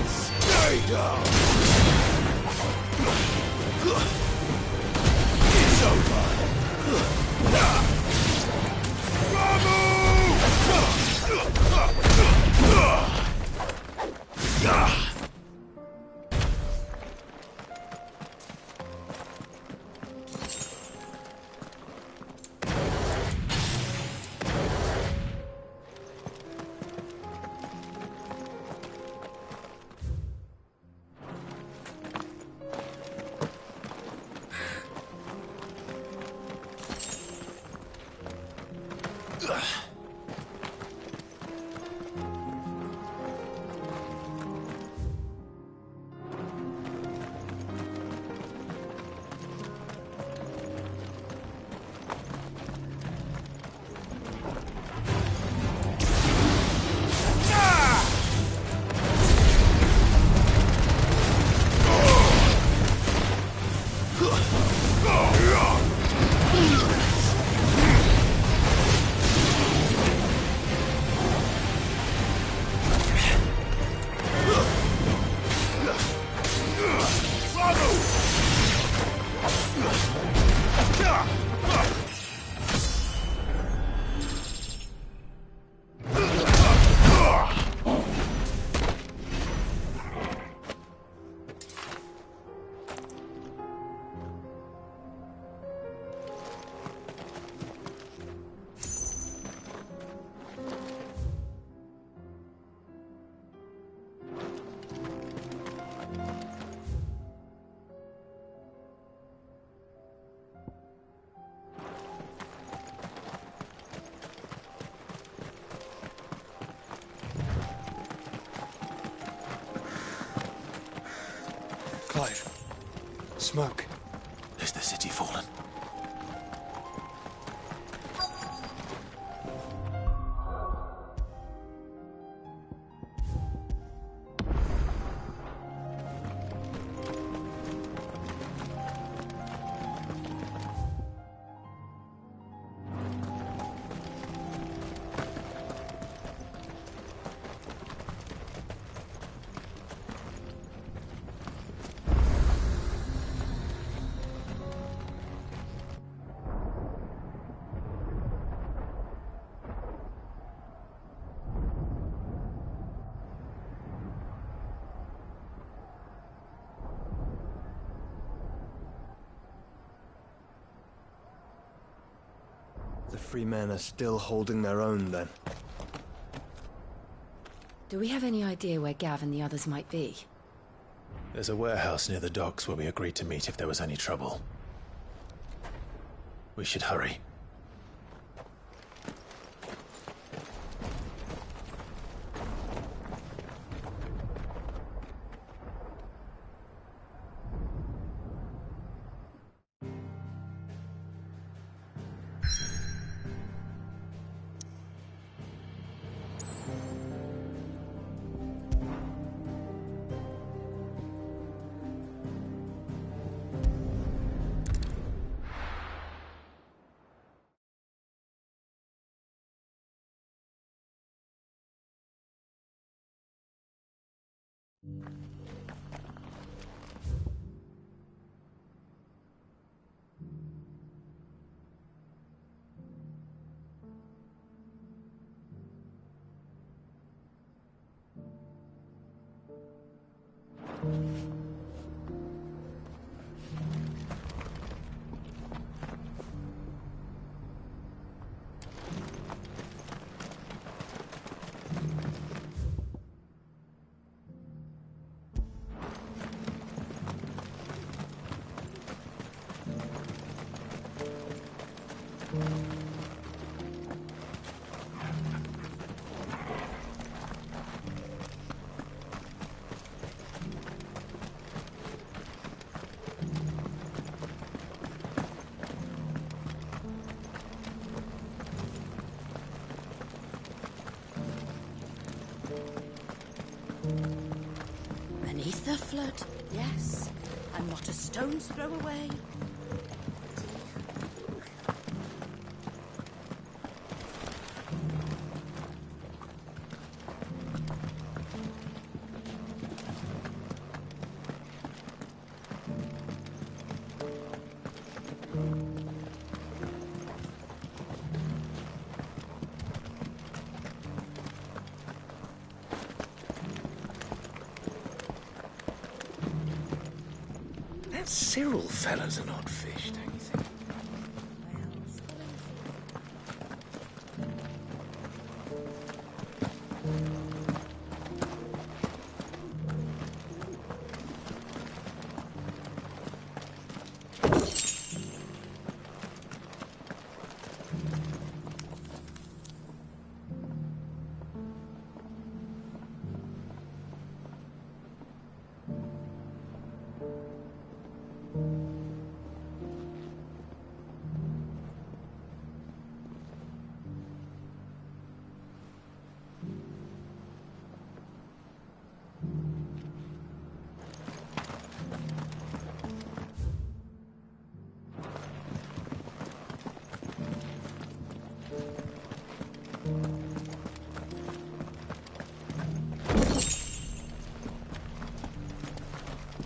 Stay down. It's over. smoke. Is the city fallen? The free men are still holding their own, then. Do we have any idea where Gav and the others might be? There's a warehouse near the docks where we agreed to meet if there was any trouble. We should hurry. Beneath the flood, yes. And not a stone's throw away. That Cyril fella's an odd fish, don't you think?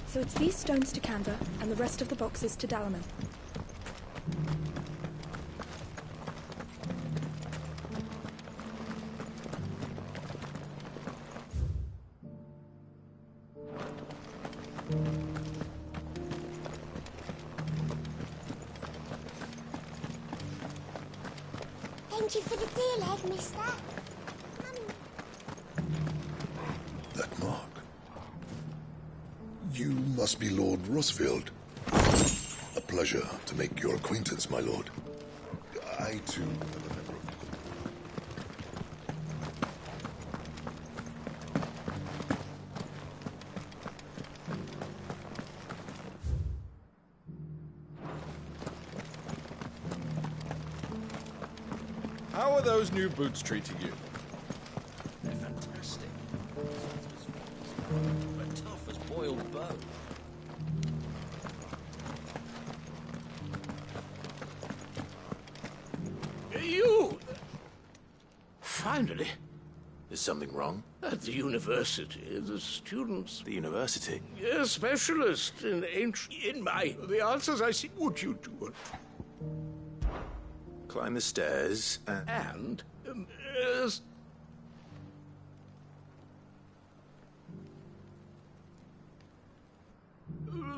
So it's these stones to Canva, and the rest of the boxes to Dalaman. Thank you for the deal, egg, mister. That mark. You must be Lord Rosfield. A pleasure to make your acquaintance, my lord. I, too, am a member of... How are those new boots treating you? They're fantastic. But tough as boiled bone. You! Finally. Is something wrong? At the university, the students... The university? A specialist in ancient... The answers I see... Would you do it? Climb the stairs And...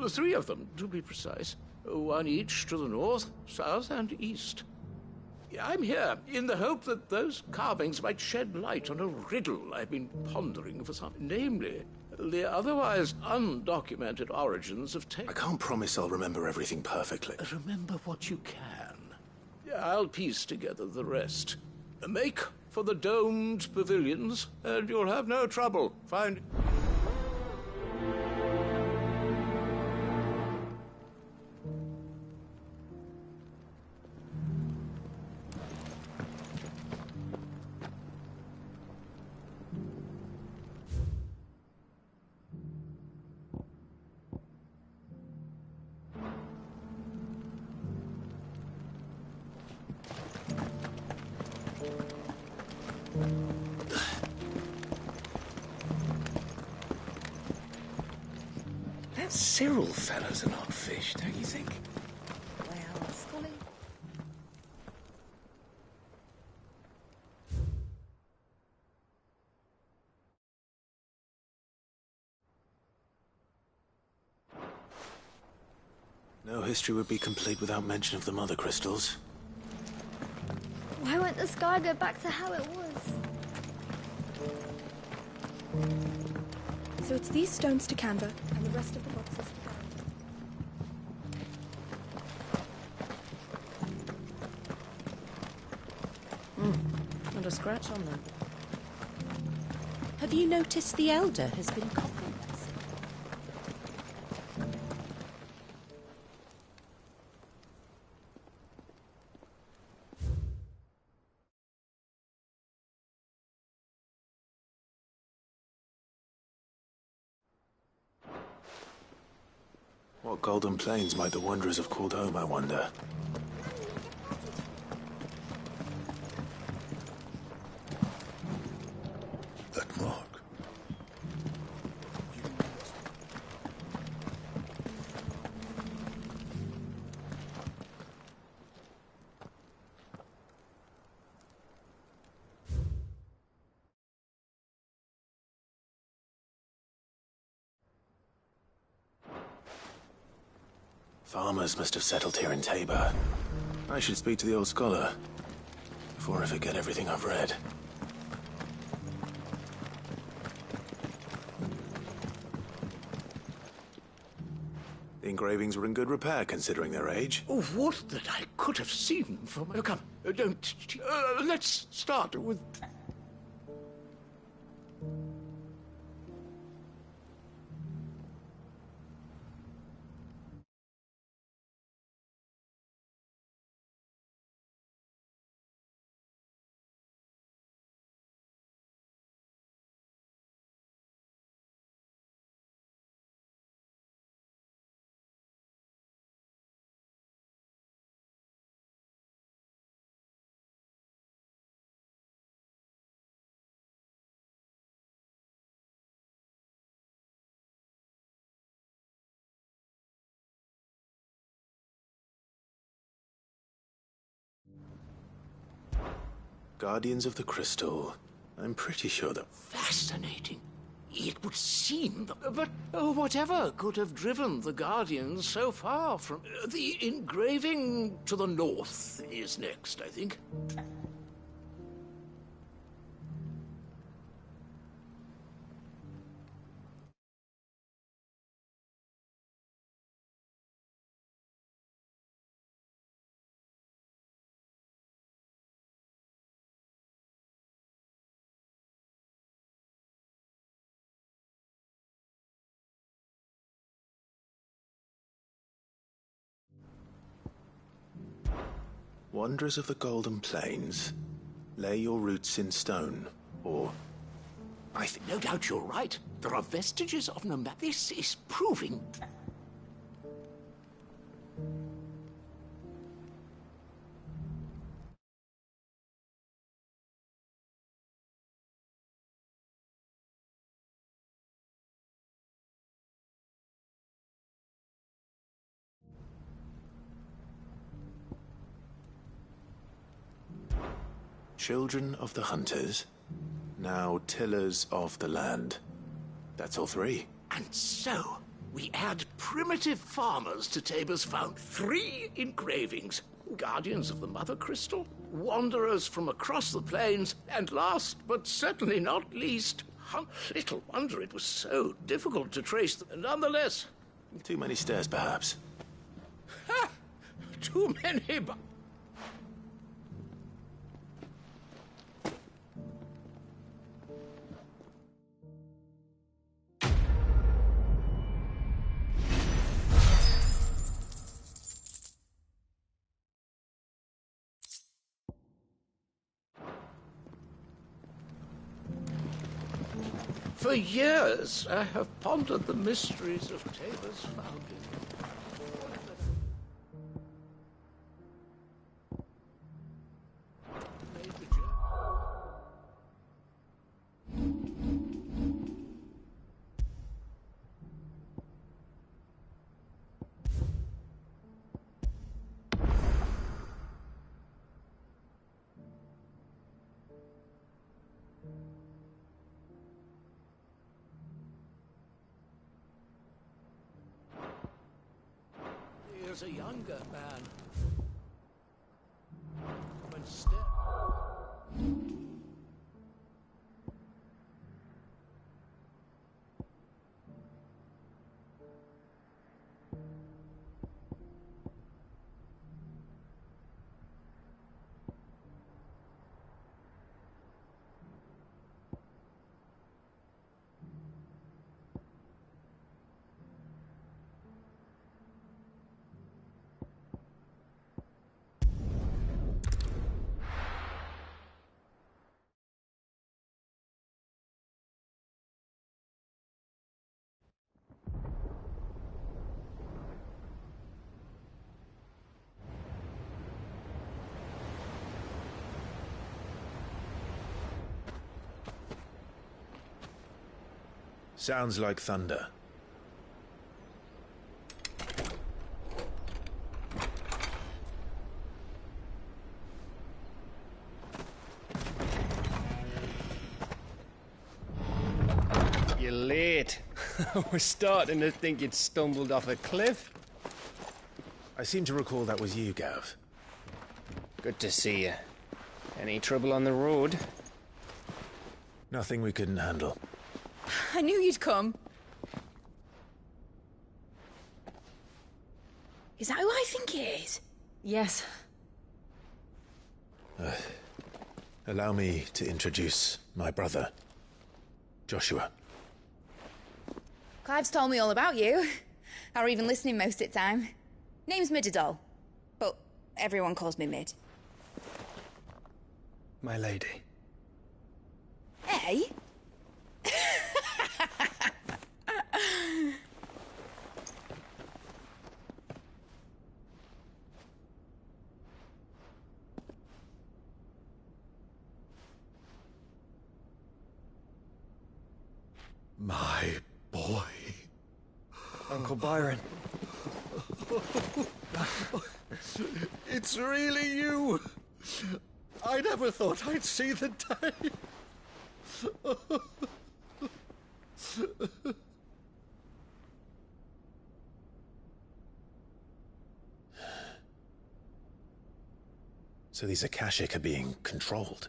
three of them, to be precise. One each to the north, south, and east. I'm here in the hope that those carvings might shed light on a riddle I've been pondering for some... Namely, the otherwise undocumented origins of I can't promise I'll remember everything perfectly. Remember what you can. I'll piece together the rest. Make for the domed pavilions, and you'll have no trouble finding... That Cyril fellow's an odd fish, don't you think? Well, Scully. No history would be complete without mention of the mother crystals. Why won't the sky go back to how it was? So it's these stones to Canva, and the rest of the boxes to Darren. Not a scratch on them. Have you noticed the Elder has been coughing less? What golden plains might the wanderers have called home, I wonder? That mark. Farmers must have settled here in Tabor. I should speak to the old scholar before I forget everything I've read. The engravings were in good repair, considering their age. Oh, what that I could have seen from... come, don't... let's start with... Guardians of the Crystal. I'm pretty sure that... Fascinating. It would seem that... But whatever could have driven the Guardians so far from... the engraving to the north is next, I think. Wanderers of the Golden Plains. Lay your roots in stone, or... No doubt you're right. There are vestiges of nomad. This is proving... Children of the hunters, now tillers of the land. That's all three. And so, we add primitive farmers to Tabor's found 3 engravings. Guardians of the Mother Crystal, wanderers from across the plains, and last, but certainly not least, little wonder it was so difficult to trace them. Nonetheless... Too many stairs, perhaps. Ha! Too many, For years, I have pondered the mysteries of Tabor's founding. As a younger man, when Sounds like thunder. You're late. I was starting to think you'd stumbled off a cliff. I seem to recall that was you, Gav. Good to see you. Any trouble on the road? Nothing we couldn't handle. I knew you'd come. Is that who I think it is? Yes. Allow me to introduce my brother, Joshua. Clive's told me all about you. Or even listening most of the time. Name's Midadol, but everyone calls me Mid. My lady. Hey? My boy. Uncle Byron. It's really you. I never thought I'd see the day. So these Akashic are being controlled?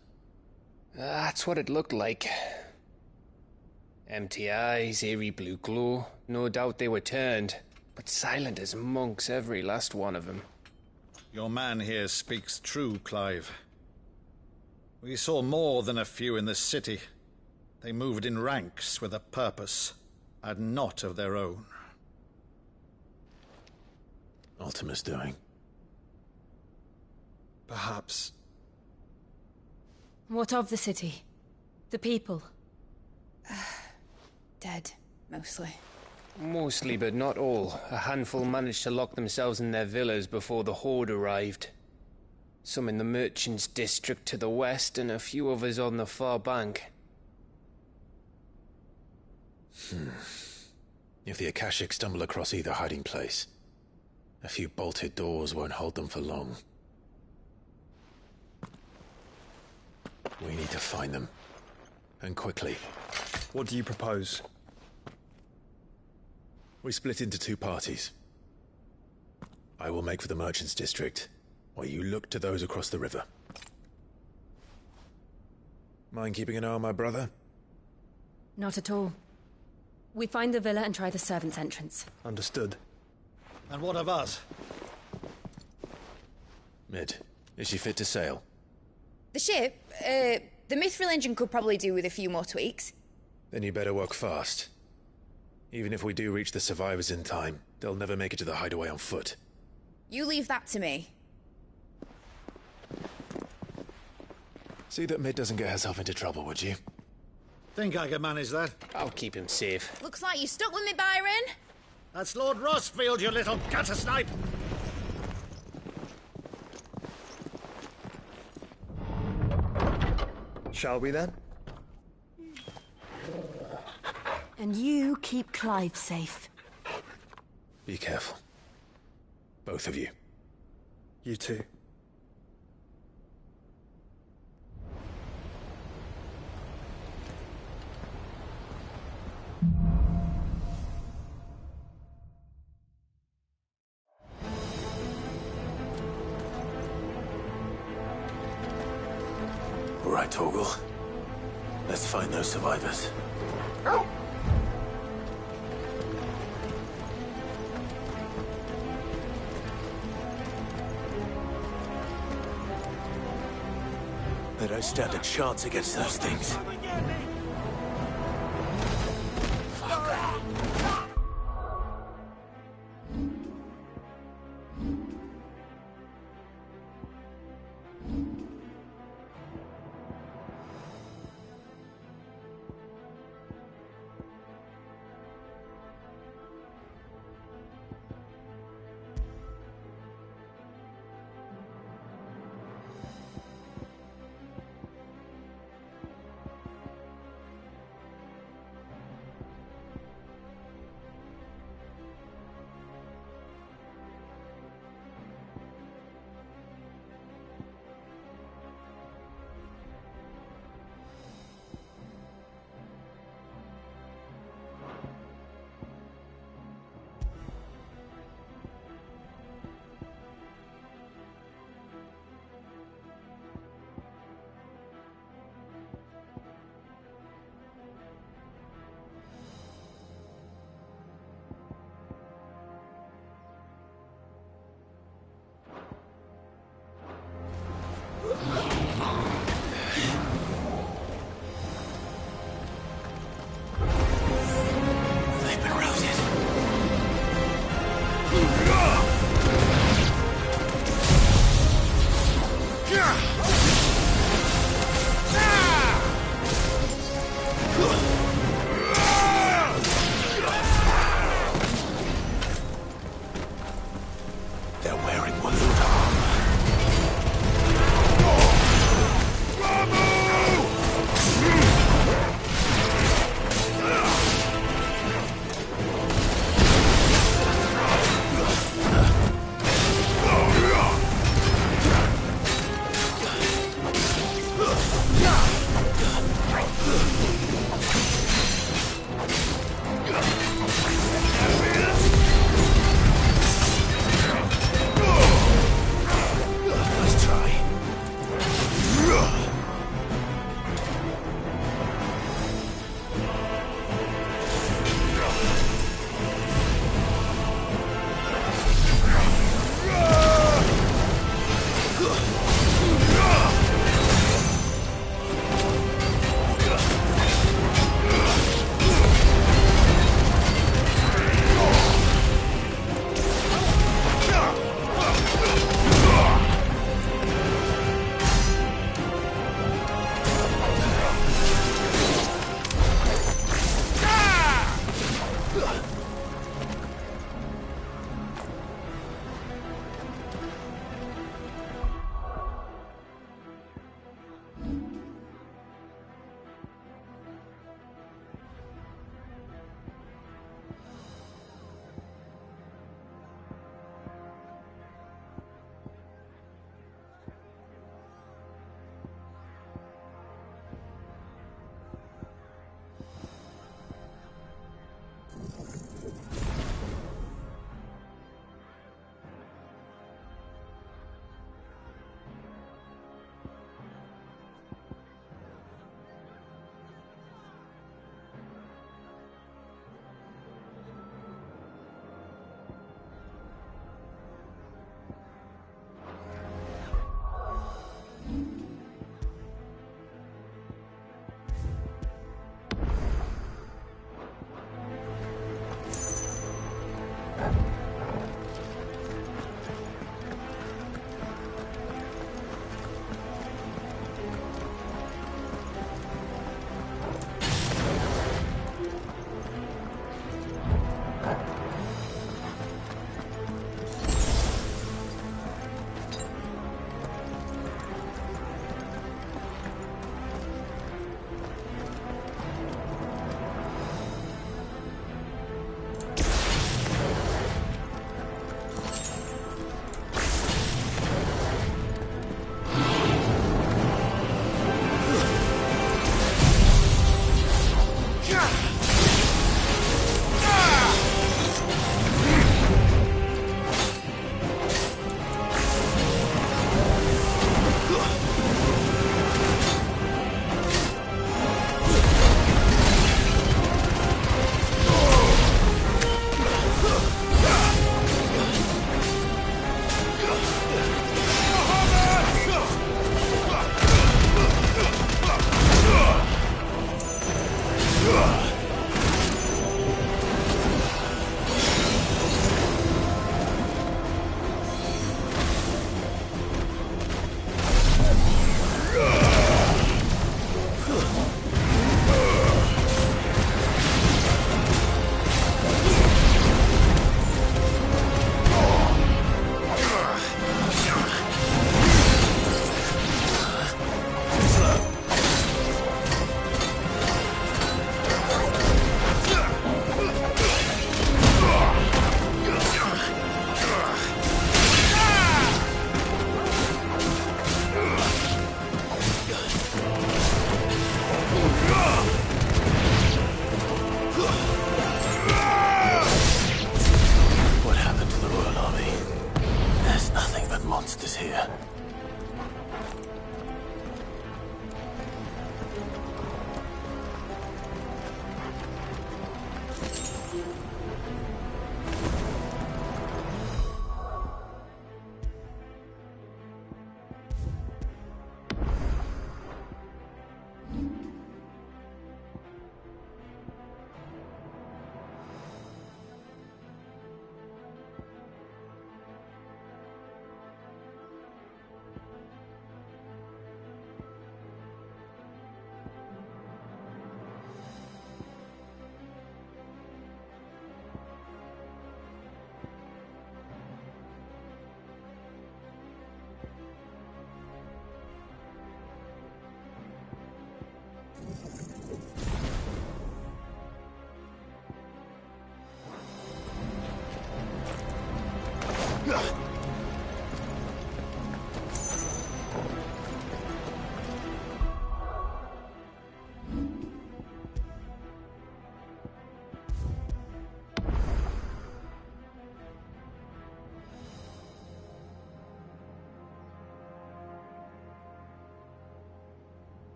That's what it looked like. Empty eyes, eerie blue glow. No doubt they were turned, but silent as monks, every last one of them. Your man here speaks true, Clive. We saw more than a few in the city. They moved in ranks with a purpose, and not of their own. Ultima's doing. Perhaps What of the city? The people? Dead, mostly. Mostly, but not all. A handful managed to lock themselves in their villas before the Horde arrived. Some in the Merchants' District to the west, and a few others on the far bank. If the Akashic stumble across either hiding place, a few bolted doors won't hold them for long. We need to find them. And quickly. What do you propose? We split into two parties. I will make for the Merchants' District, while you look to those across the river. Mind keeping an eye on my brother? Not at all. We find the villa and try the servants' entrance. Understood. And what of us? Mid, is she fit to sail? The ship, the Mithril engine could probably do with a few more tweaks. Then you better work fast. Even if we do reach the survivors in time, they'll never make it to the hideaway on foot. You leave that to me. See that Mid doesn't get herself into trouble, would you? Think I can manage that? I'll keep him safe. Looks like you stuck with me, Byron. That's Lord Rossfield, you little gutter snipe! Shall we then? And you keep Clive safe. Be careful. Both of you. You too. All right, Torgal. Let's find those survivors. They don't stand a chance against those things.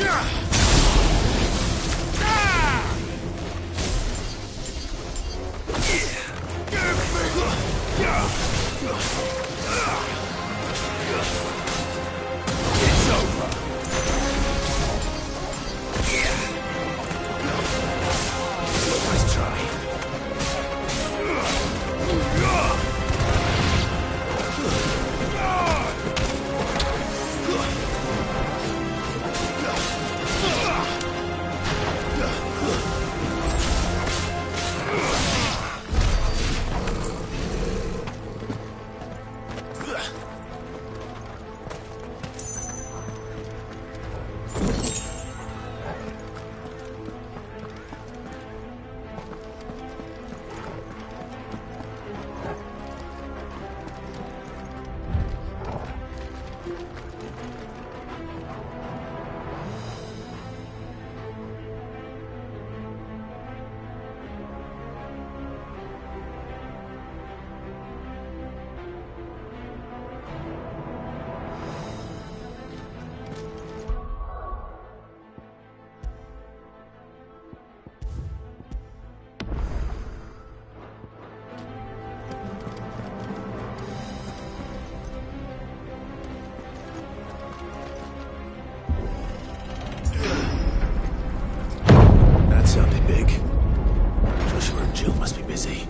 It's over. Nice try. Sounded big. Joshua and Jill must be busy.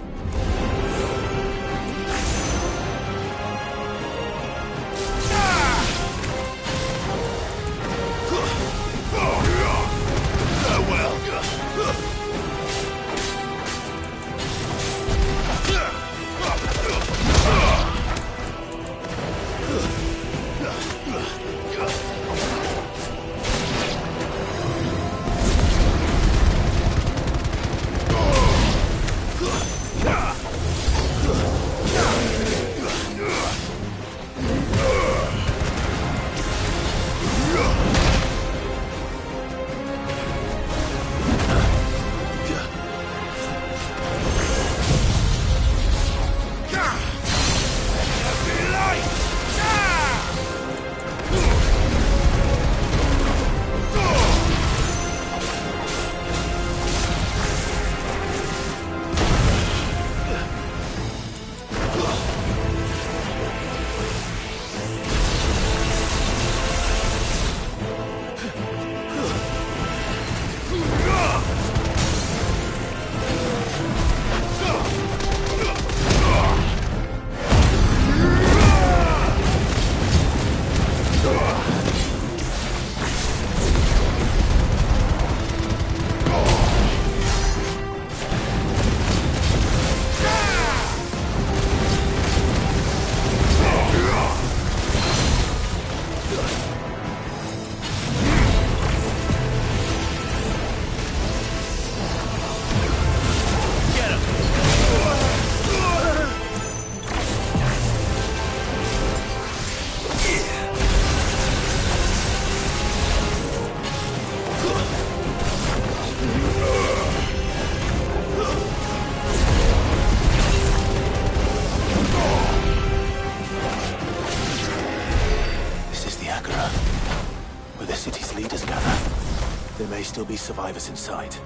Still be survivors inside.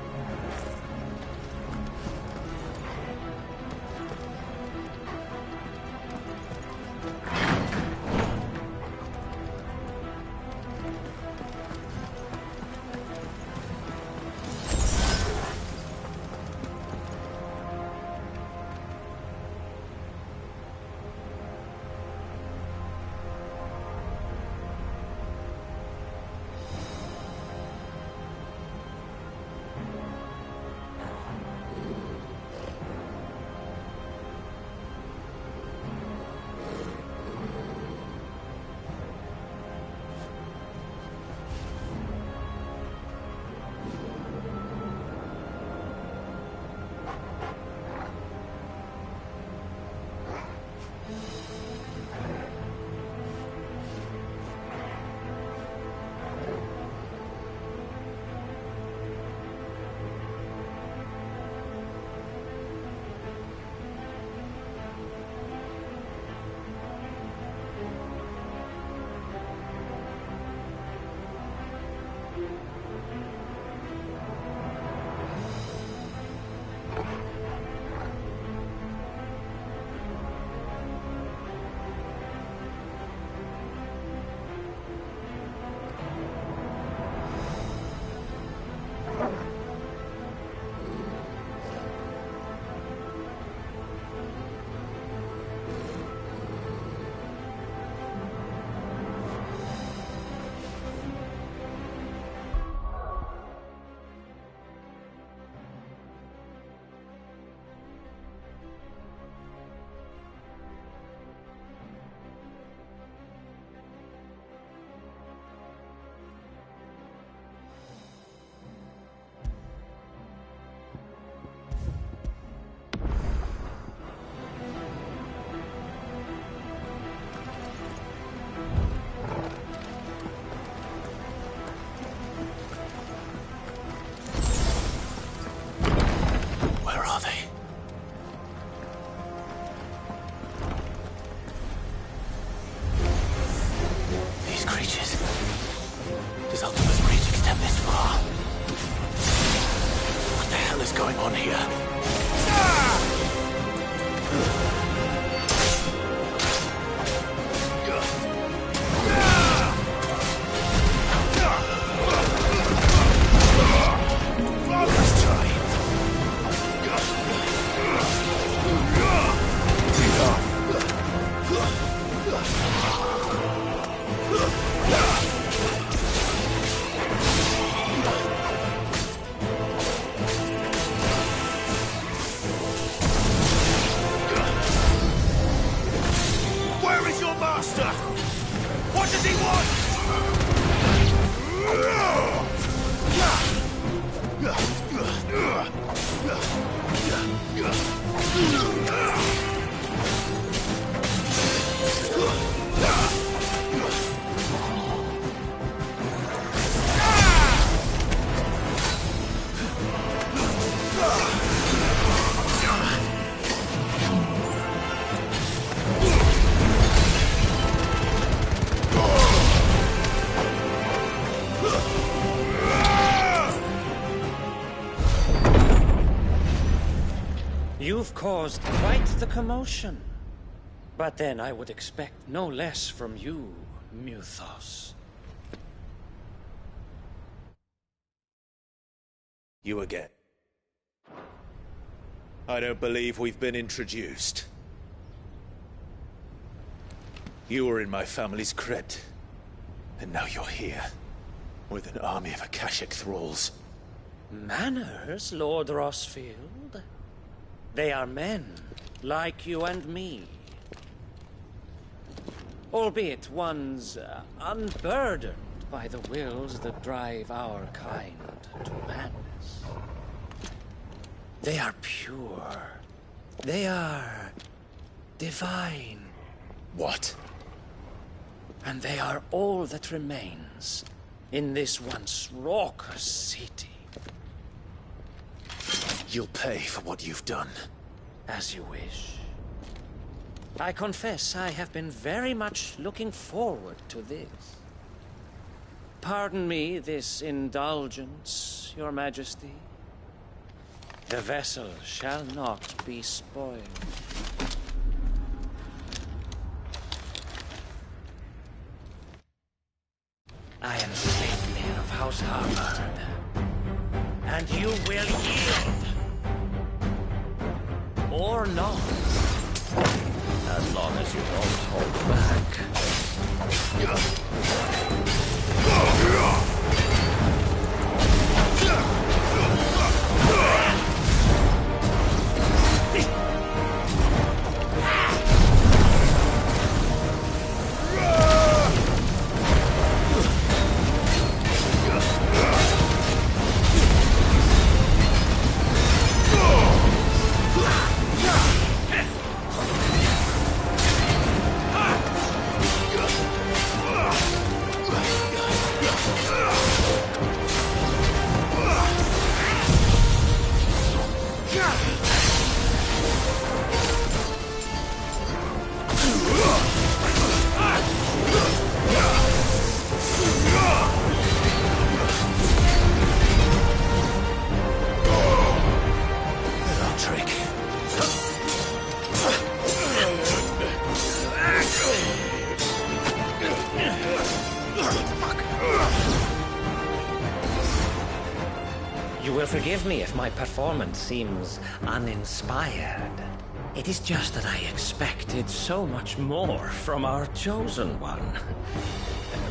on here? Let's try. Where is your master? What does he You've caused quite the commotion. But then I would expect no less from you, Muthos. You again. I don't believe we've been introduced. You were in my family's crypt, and now you're here, with an army of Akashic thralls. Manners, Lord Rosfield? They are men, like you and me. Albeit ones unburdened by the wills that drive our kind to madness. They are pure. They are divine. What? And they are all that remains in this once raucous city. You'll pay for what you've done. As you wish. I confess I have been very much looking forward to this. Pardon me this indulgence, Your Majesty. The vessel shall not be spoiled. I am Saintmere of House Harvard, and you will yield. Or not. As long as you don't hold back. You will forgive me if my performance seems uninspired. It is just that I expected so much more from our chosen one.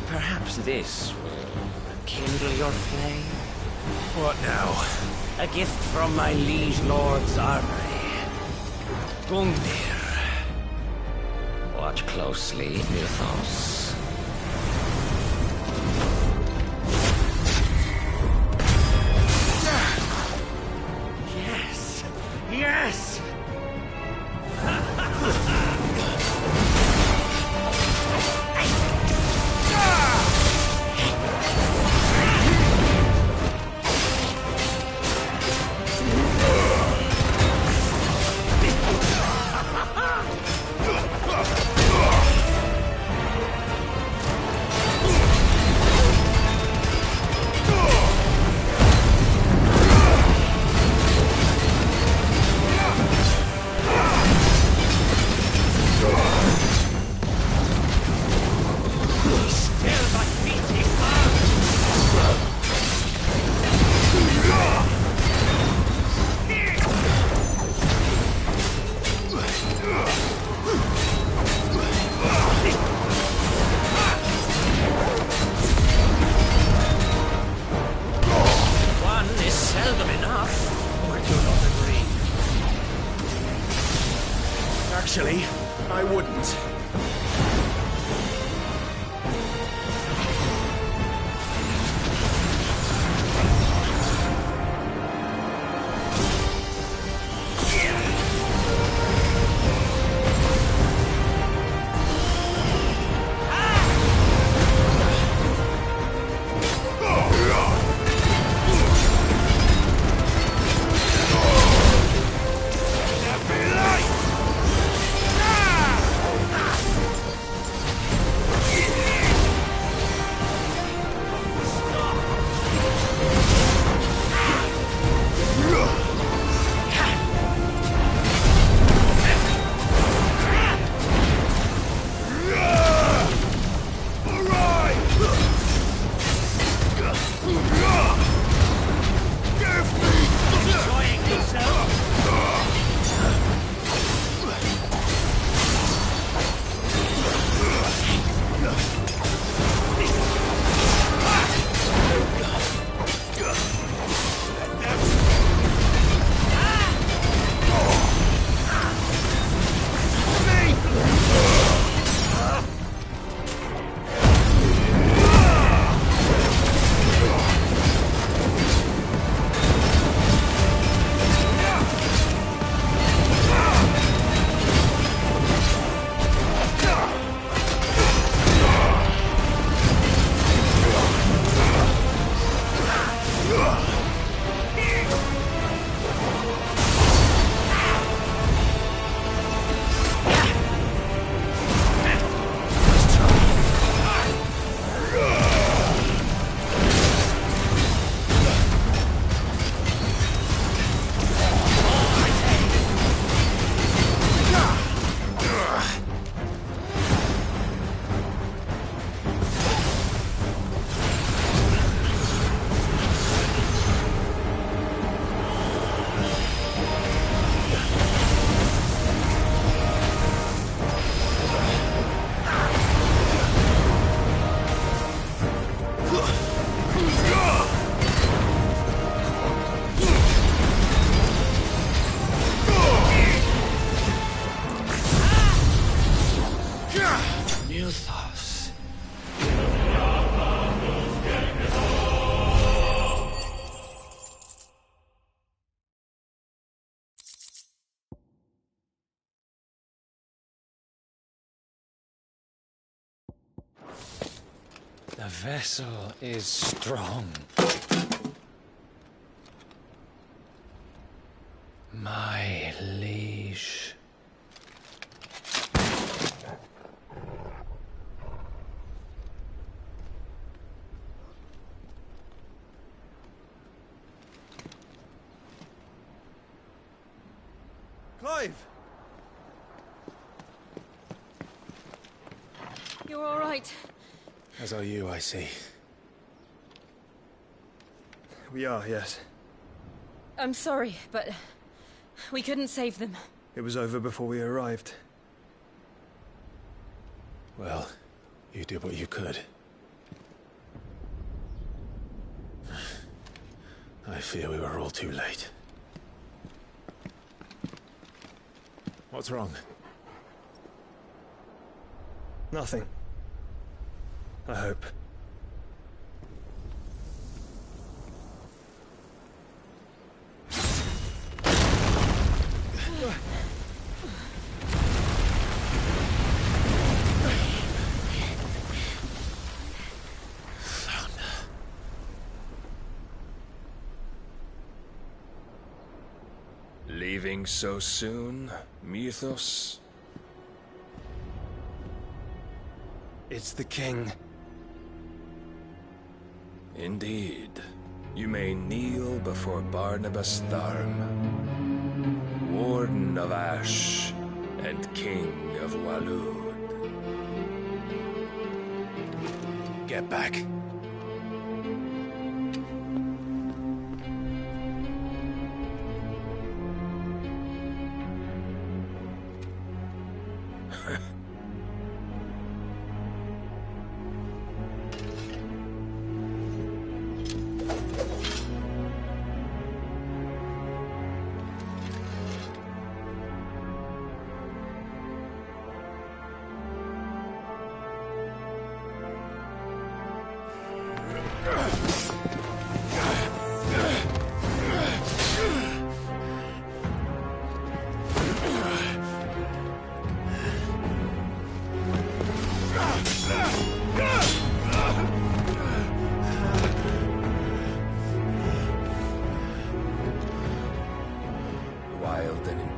Perhaps this will kindle your flame? What now? A gift from my liege lord's armory. Gungnir. Watch closely, Muthos. Yes! Actually, I wouldn't. The vessel is strong. My liege. Clive! You're all right. As are you, I see. We are, yes. I'm sorry, but we couldn't save them. It was over before we arrived. Well, you did what you could. I fear we were all too late. What's wrong? Nothing. I hope. Leaving so soon, Mythos? It's the king. Indeed. You may kneel before Barnabas Tharm, Warden of Ash and King of Waloed. Get back.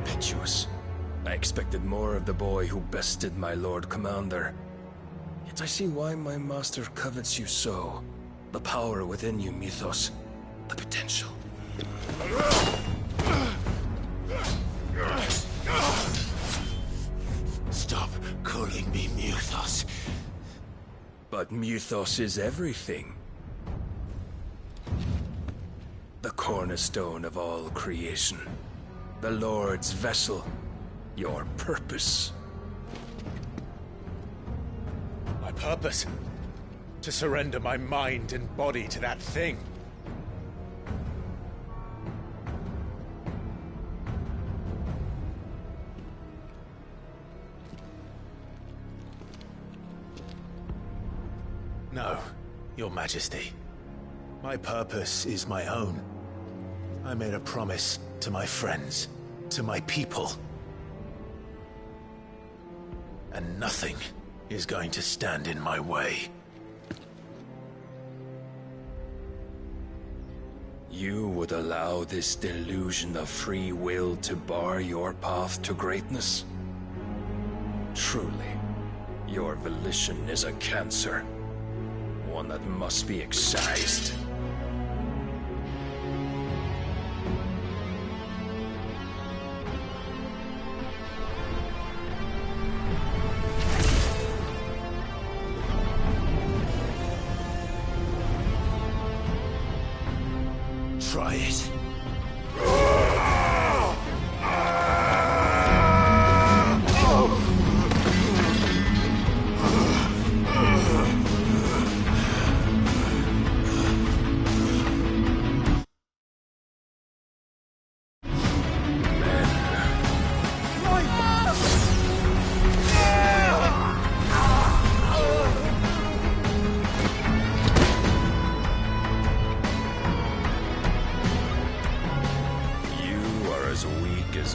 impetuous. I expected more of the boy who bested my Lord Commander. Yet I see why my master covets you so. The power within you, Mythos. The potential. Stop calling me Mythos. But Mythos is everything. The cornerstone of all creation. The Lord's vessel. Your purpose. My purpose? To surrender my mind and body to that thing. No, Your Majesty. My purpose is my own. I made a promise to my friends, to my people. And nothing is going to stand in my way. You would allow this delusion of free will to bar your path to greatness? Truly, your volition is a cancer. One that must be excised. Try it.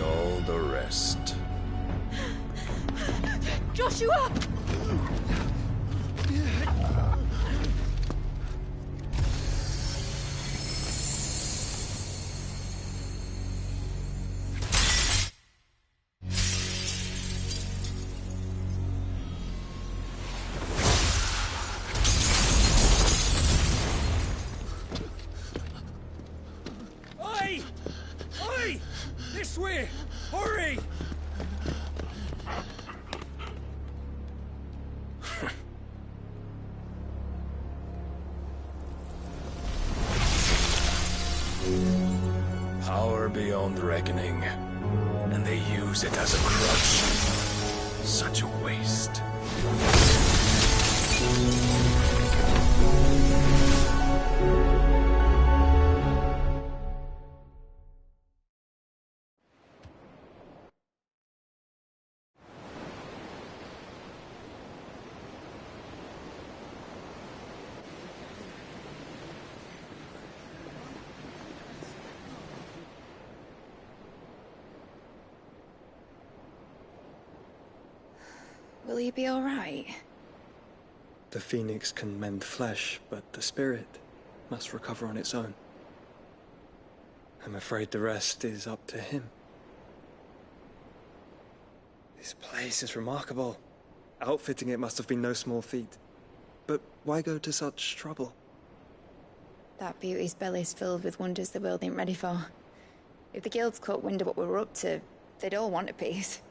All the rest. Joshua! Oi! Oi! This way! Hurry! Power beyond reckoning, and they use it as a crutch. Such a waste. Will you be all right? The Phoenix can mend flesh, but the spirit must recover on its own. I'm afraid the rest is up to him. This place is remarkable. Outfitting it must have been no small feat. But why go to such trouble? That beauty's belly's filled with wonders the world ain't ready for. If the guilds caught wind of what we were up to, they'd all want a piece.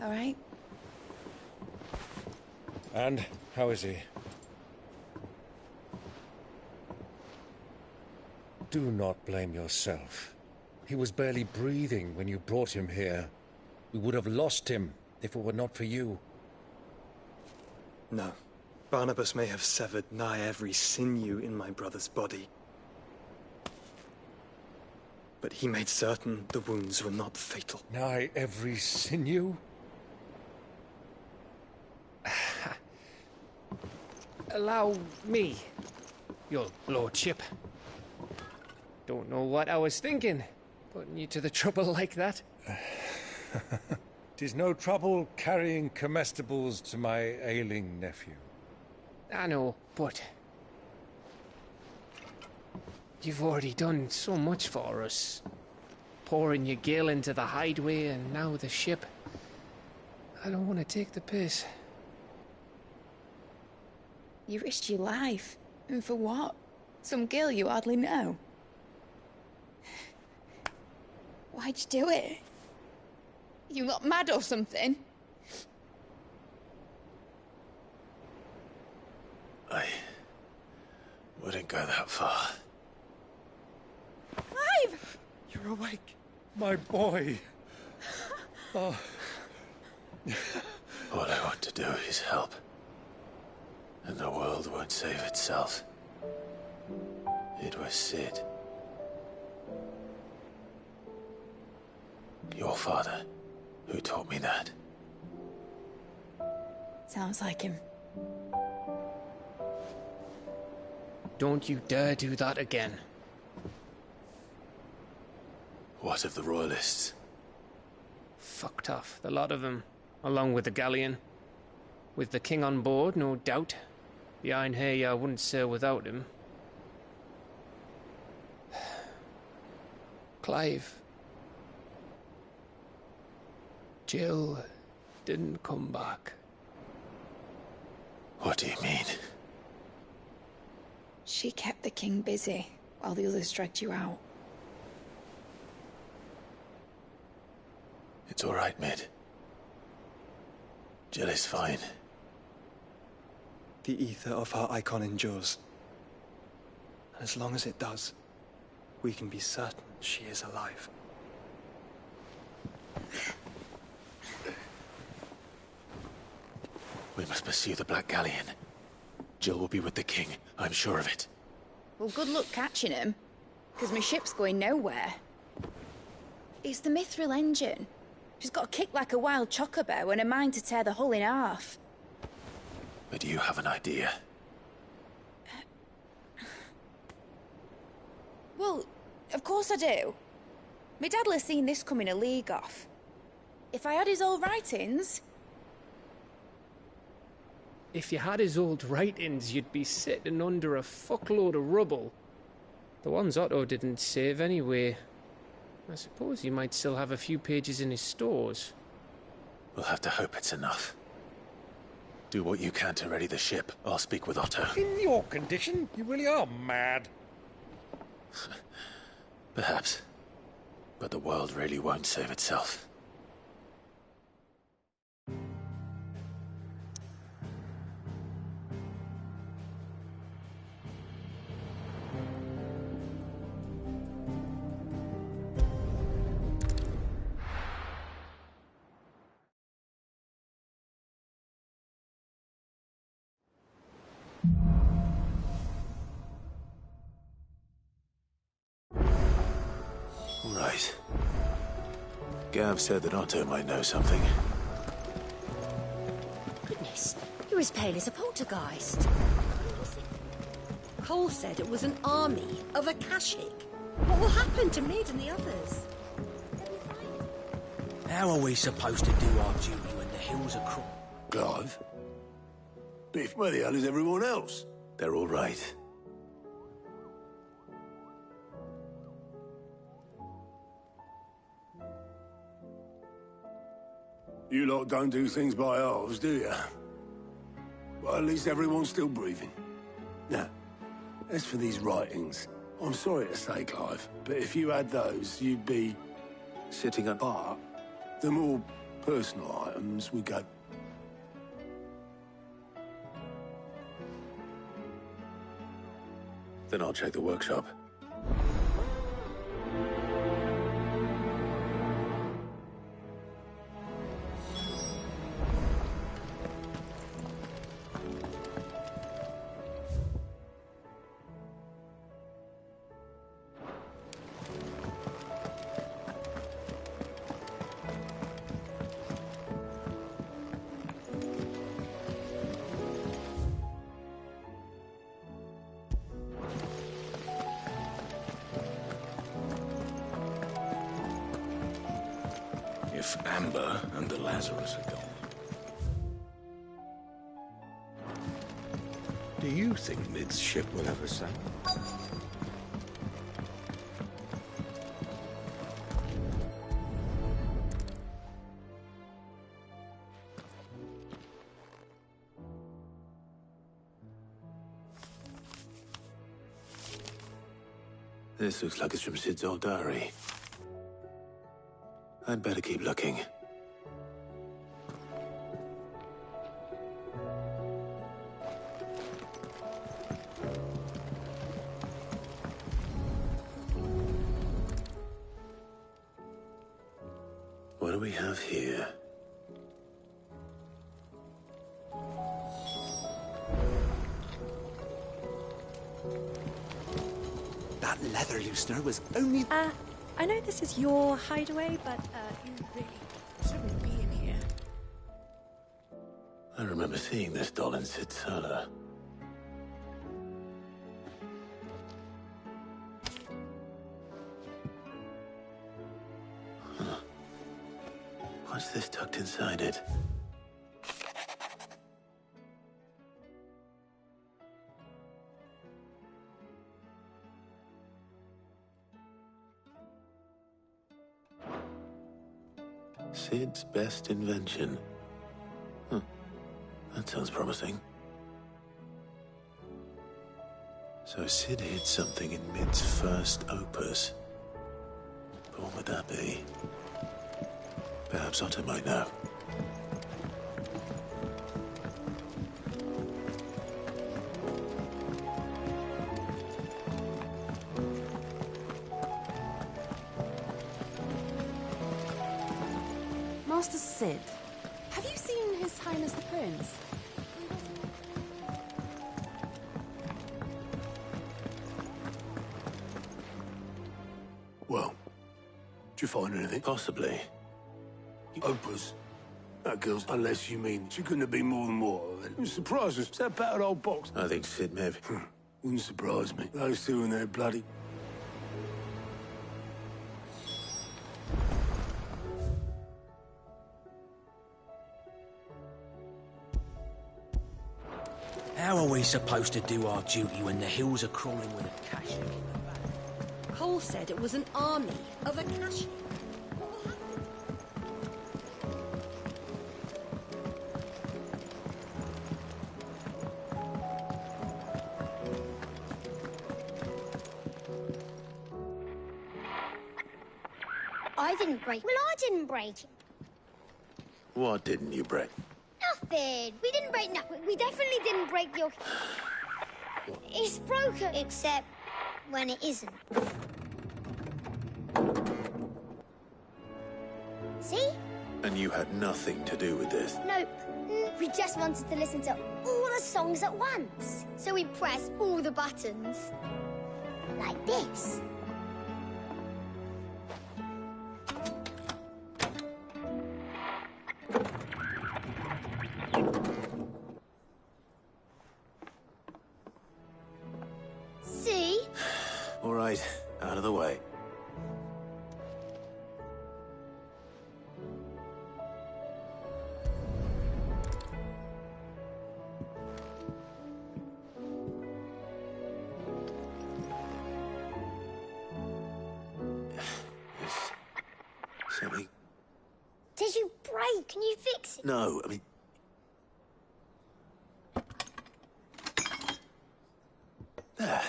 All right? And how is he? Do not blame yourself. He was barely breathing when you brought him here. We would have lost him if it were not for you. No. Barnabas may have severed nigh every sinew in my brother's body. But he made certain the wounds were not fatal. Nigh every sinew? Allow me, your lordship. Don't know what I was thinking, putting you to the trouble like that. 'Tis no trouble carrying comestibles to my ailing nephew. I know, but... You've already done so much for us. Pouring your gil into the hideaway and now the ship. I don't want to take the piss. You risked your life. And for what? Some girl you hardly know. Why'd you do it? You not mad or something? I wouldn't go that far. Clive! You're awake. My boy. Oh. All I want to do is help. And the world won't save itself. It was Sid. Your father, who taught me that. Sounds like him. Don't you dare do that again. What of the Royalists? Fucked off, the lot of them, along with the galleon. With the king on board, no doubt. The Iron Hair wouldn't sail without him. Clive. Jill didn't come back. What do you mean? She kept the king busy while the others dragged you out. It's all right, Mid. Jill is fine. The ether of her icon endures. And as long as it does, we can be certain she is alive. We must pursue the Black Galleon. Jill will be with the king, I'm sure of it. Well, good luck catching him, because my ship's going nowhere. It's the Mithril engine. She's got a kick like a wild chocobo and a mind to tear the hull in half. But you have an idea. Well, of course I do. My dad'll have seen this coming a league off. If I had his old writings... If you had his old writings, you'd be sitting under a fuckload of rubble. The ones Otto didn't save anyway. I suppose he might still have a few pages in his stores. We'll have to hope it's enough. Do what you can to ready the ship. I'll speak with Otto. In your condition, you really are mad. Perhaps. But the world really won't save itself. Right. Gav said that Otto might know something. Goodness, you're as pale as a poltergeist. Cole said it was an army of Akashic. What will happen to Mid and the others? How are we supposed to do our duty when the hills are Clive? Biff, where the hell is everyone else? They're all right. You lot don't do things by halves, do you? Well, at least everyone's still breathing. Now, as for these writings, I'm sorry to say, Clive, but if you had those, you'd be sitting apart. The more personal items would go. Then I'll check the workshop. If Amber and the Lazarus are gone. Do you think Mid's ship will ever sail? This looks like it's from Sid's old diary. I'd better keep looking. What do we have here? That leather loosener was only... I know this is your hideaway, but, you really shouldn't be in here. I remember seeing this doll in Sid's cellar. Huh. What's this tucked inside it? Sid's best invention. Huh. That sounds promising. So Sid hid something in Mid's first opus. But what would that be? Perhaps Otto might know. Master Sid, have you seen His Highness the Prince? Well, did you find anything? Possibly. Opus. That girl's, unless you mean she couldn't have been more than more. It surprised us. It's that battered old box. I think Sid may have... Wouldn't surprise me. Those two and their bloody... How are we supposed to do our duty when the hills are crawling with a cash in the back? Cole said it was an army of Akashi. I didn't break. Well, I didn't break. What didn't you break? Nothing. We didn't break nothing. We definitely didn't break your... It's broken. Except when it isn't. See? And you had nothing to do with this? Nope. We just wanted to listen to all the songs at once. So we pressed all the buttons. Like this. See? All right, out of the way. Something. Did you break? Can you fix it? No, I mean... There.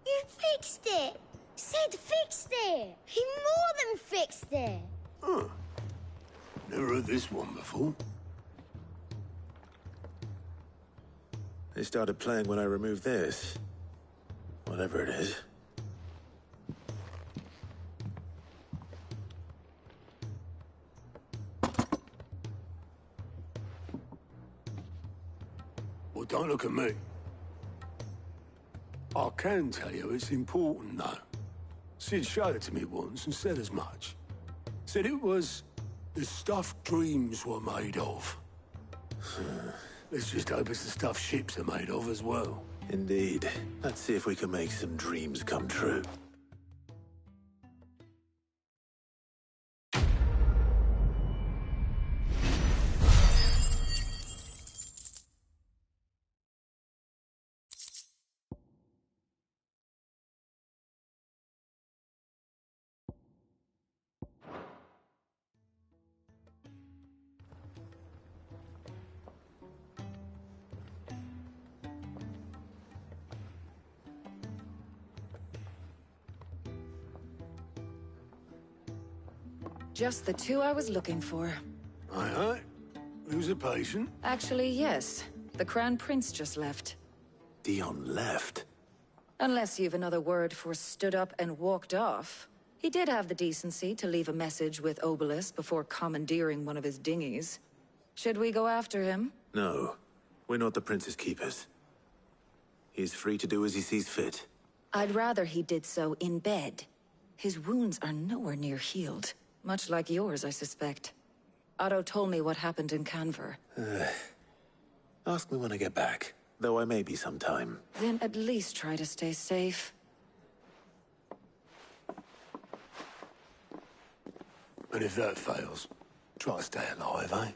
You fixed it! Sid fixed it! He more than fixed it! Huh. Never heard this one before. They started playing when I removed this. Whatever it is. Well, don't look at me. I can tell you it's important, though. Sid showed it to me once and said as much. Said it was the stuff dreams were made of. Let's just hope it's the stuff ships are made of as well. Indeed. Let's see if we can make some dreams come true. Just the two I was looking for. Aye, aye. Who's a patient? Actually, yes. The Crown Prince just left. Dion left? Unless you've another word for stood up and walked off. He did have the decency to leave a message with Obelisk before commandeering one of his dinghies. Should we go after him? No. We're not the Prince's keepers. He's free to do as he sees fit. I'd rather he did so in bed. His wounds are nowhere near healed. Much like yours, I suspect. Otto told me what happened in Canver. Ask me when I get back, though I may be sometime. Then at least try to stay safe. And if that fails, try to stay alive, eh?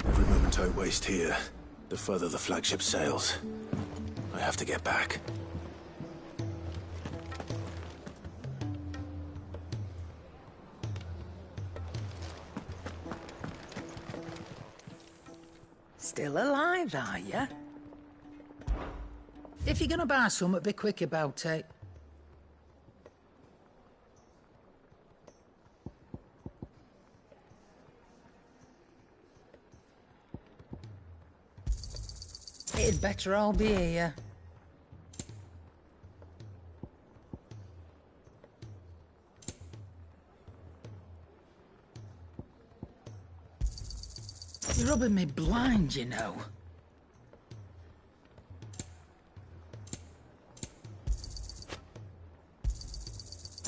Every moment I waste here, the further the flagship sails. I have to get back. Still alive, are ya? If you're gonna buy something, be quick about it. It'd better all be here. You're rubbing me blind, you know.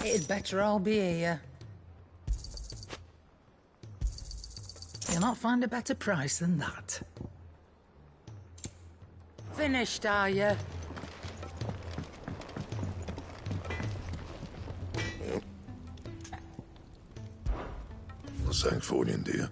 It'd better all be here. You'll not find a better price than that. Finished, are you? Not saying for you, dear.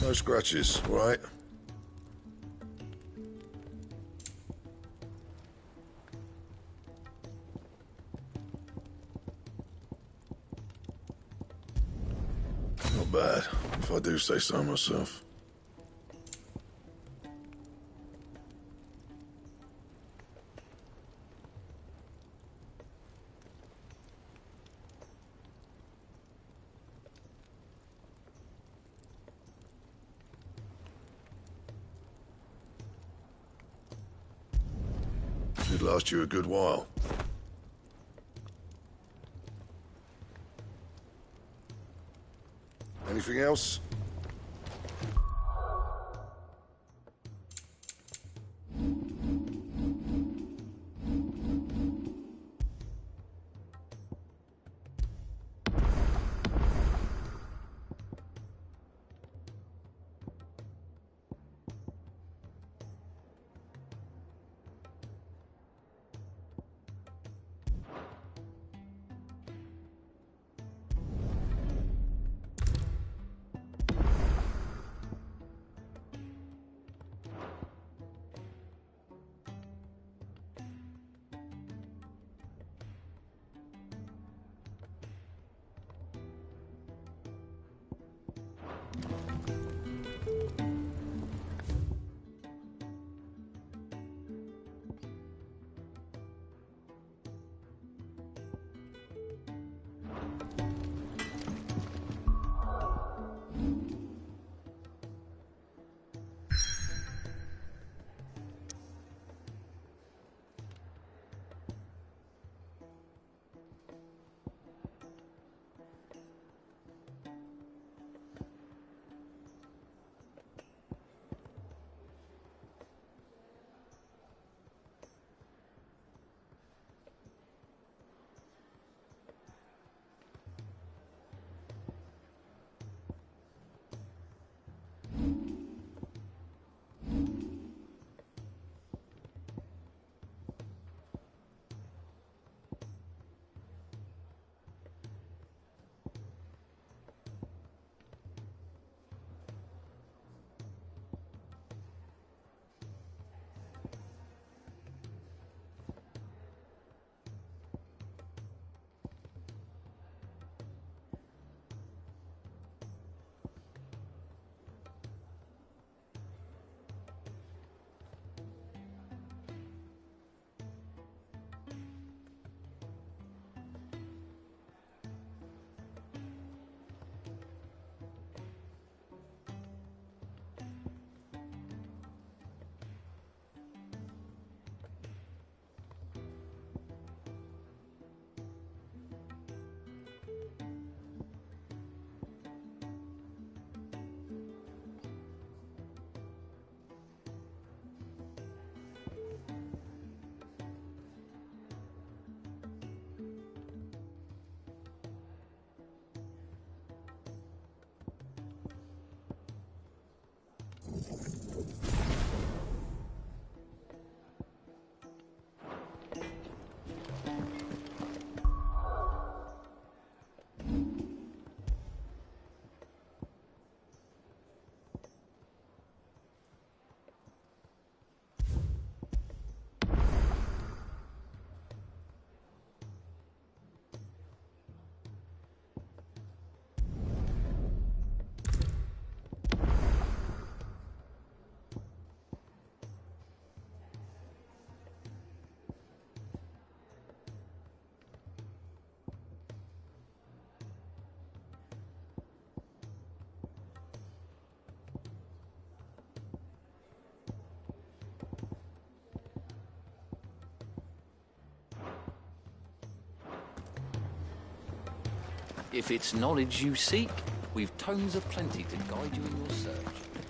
No scratches, right? Not bad, if I do say so myself. Should last you a good while. Anything else? If it's knowledge you seek, we've tomes aplenty to guide you in your search.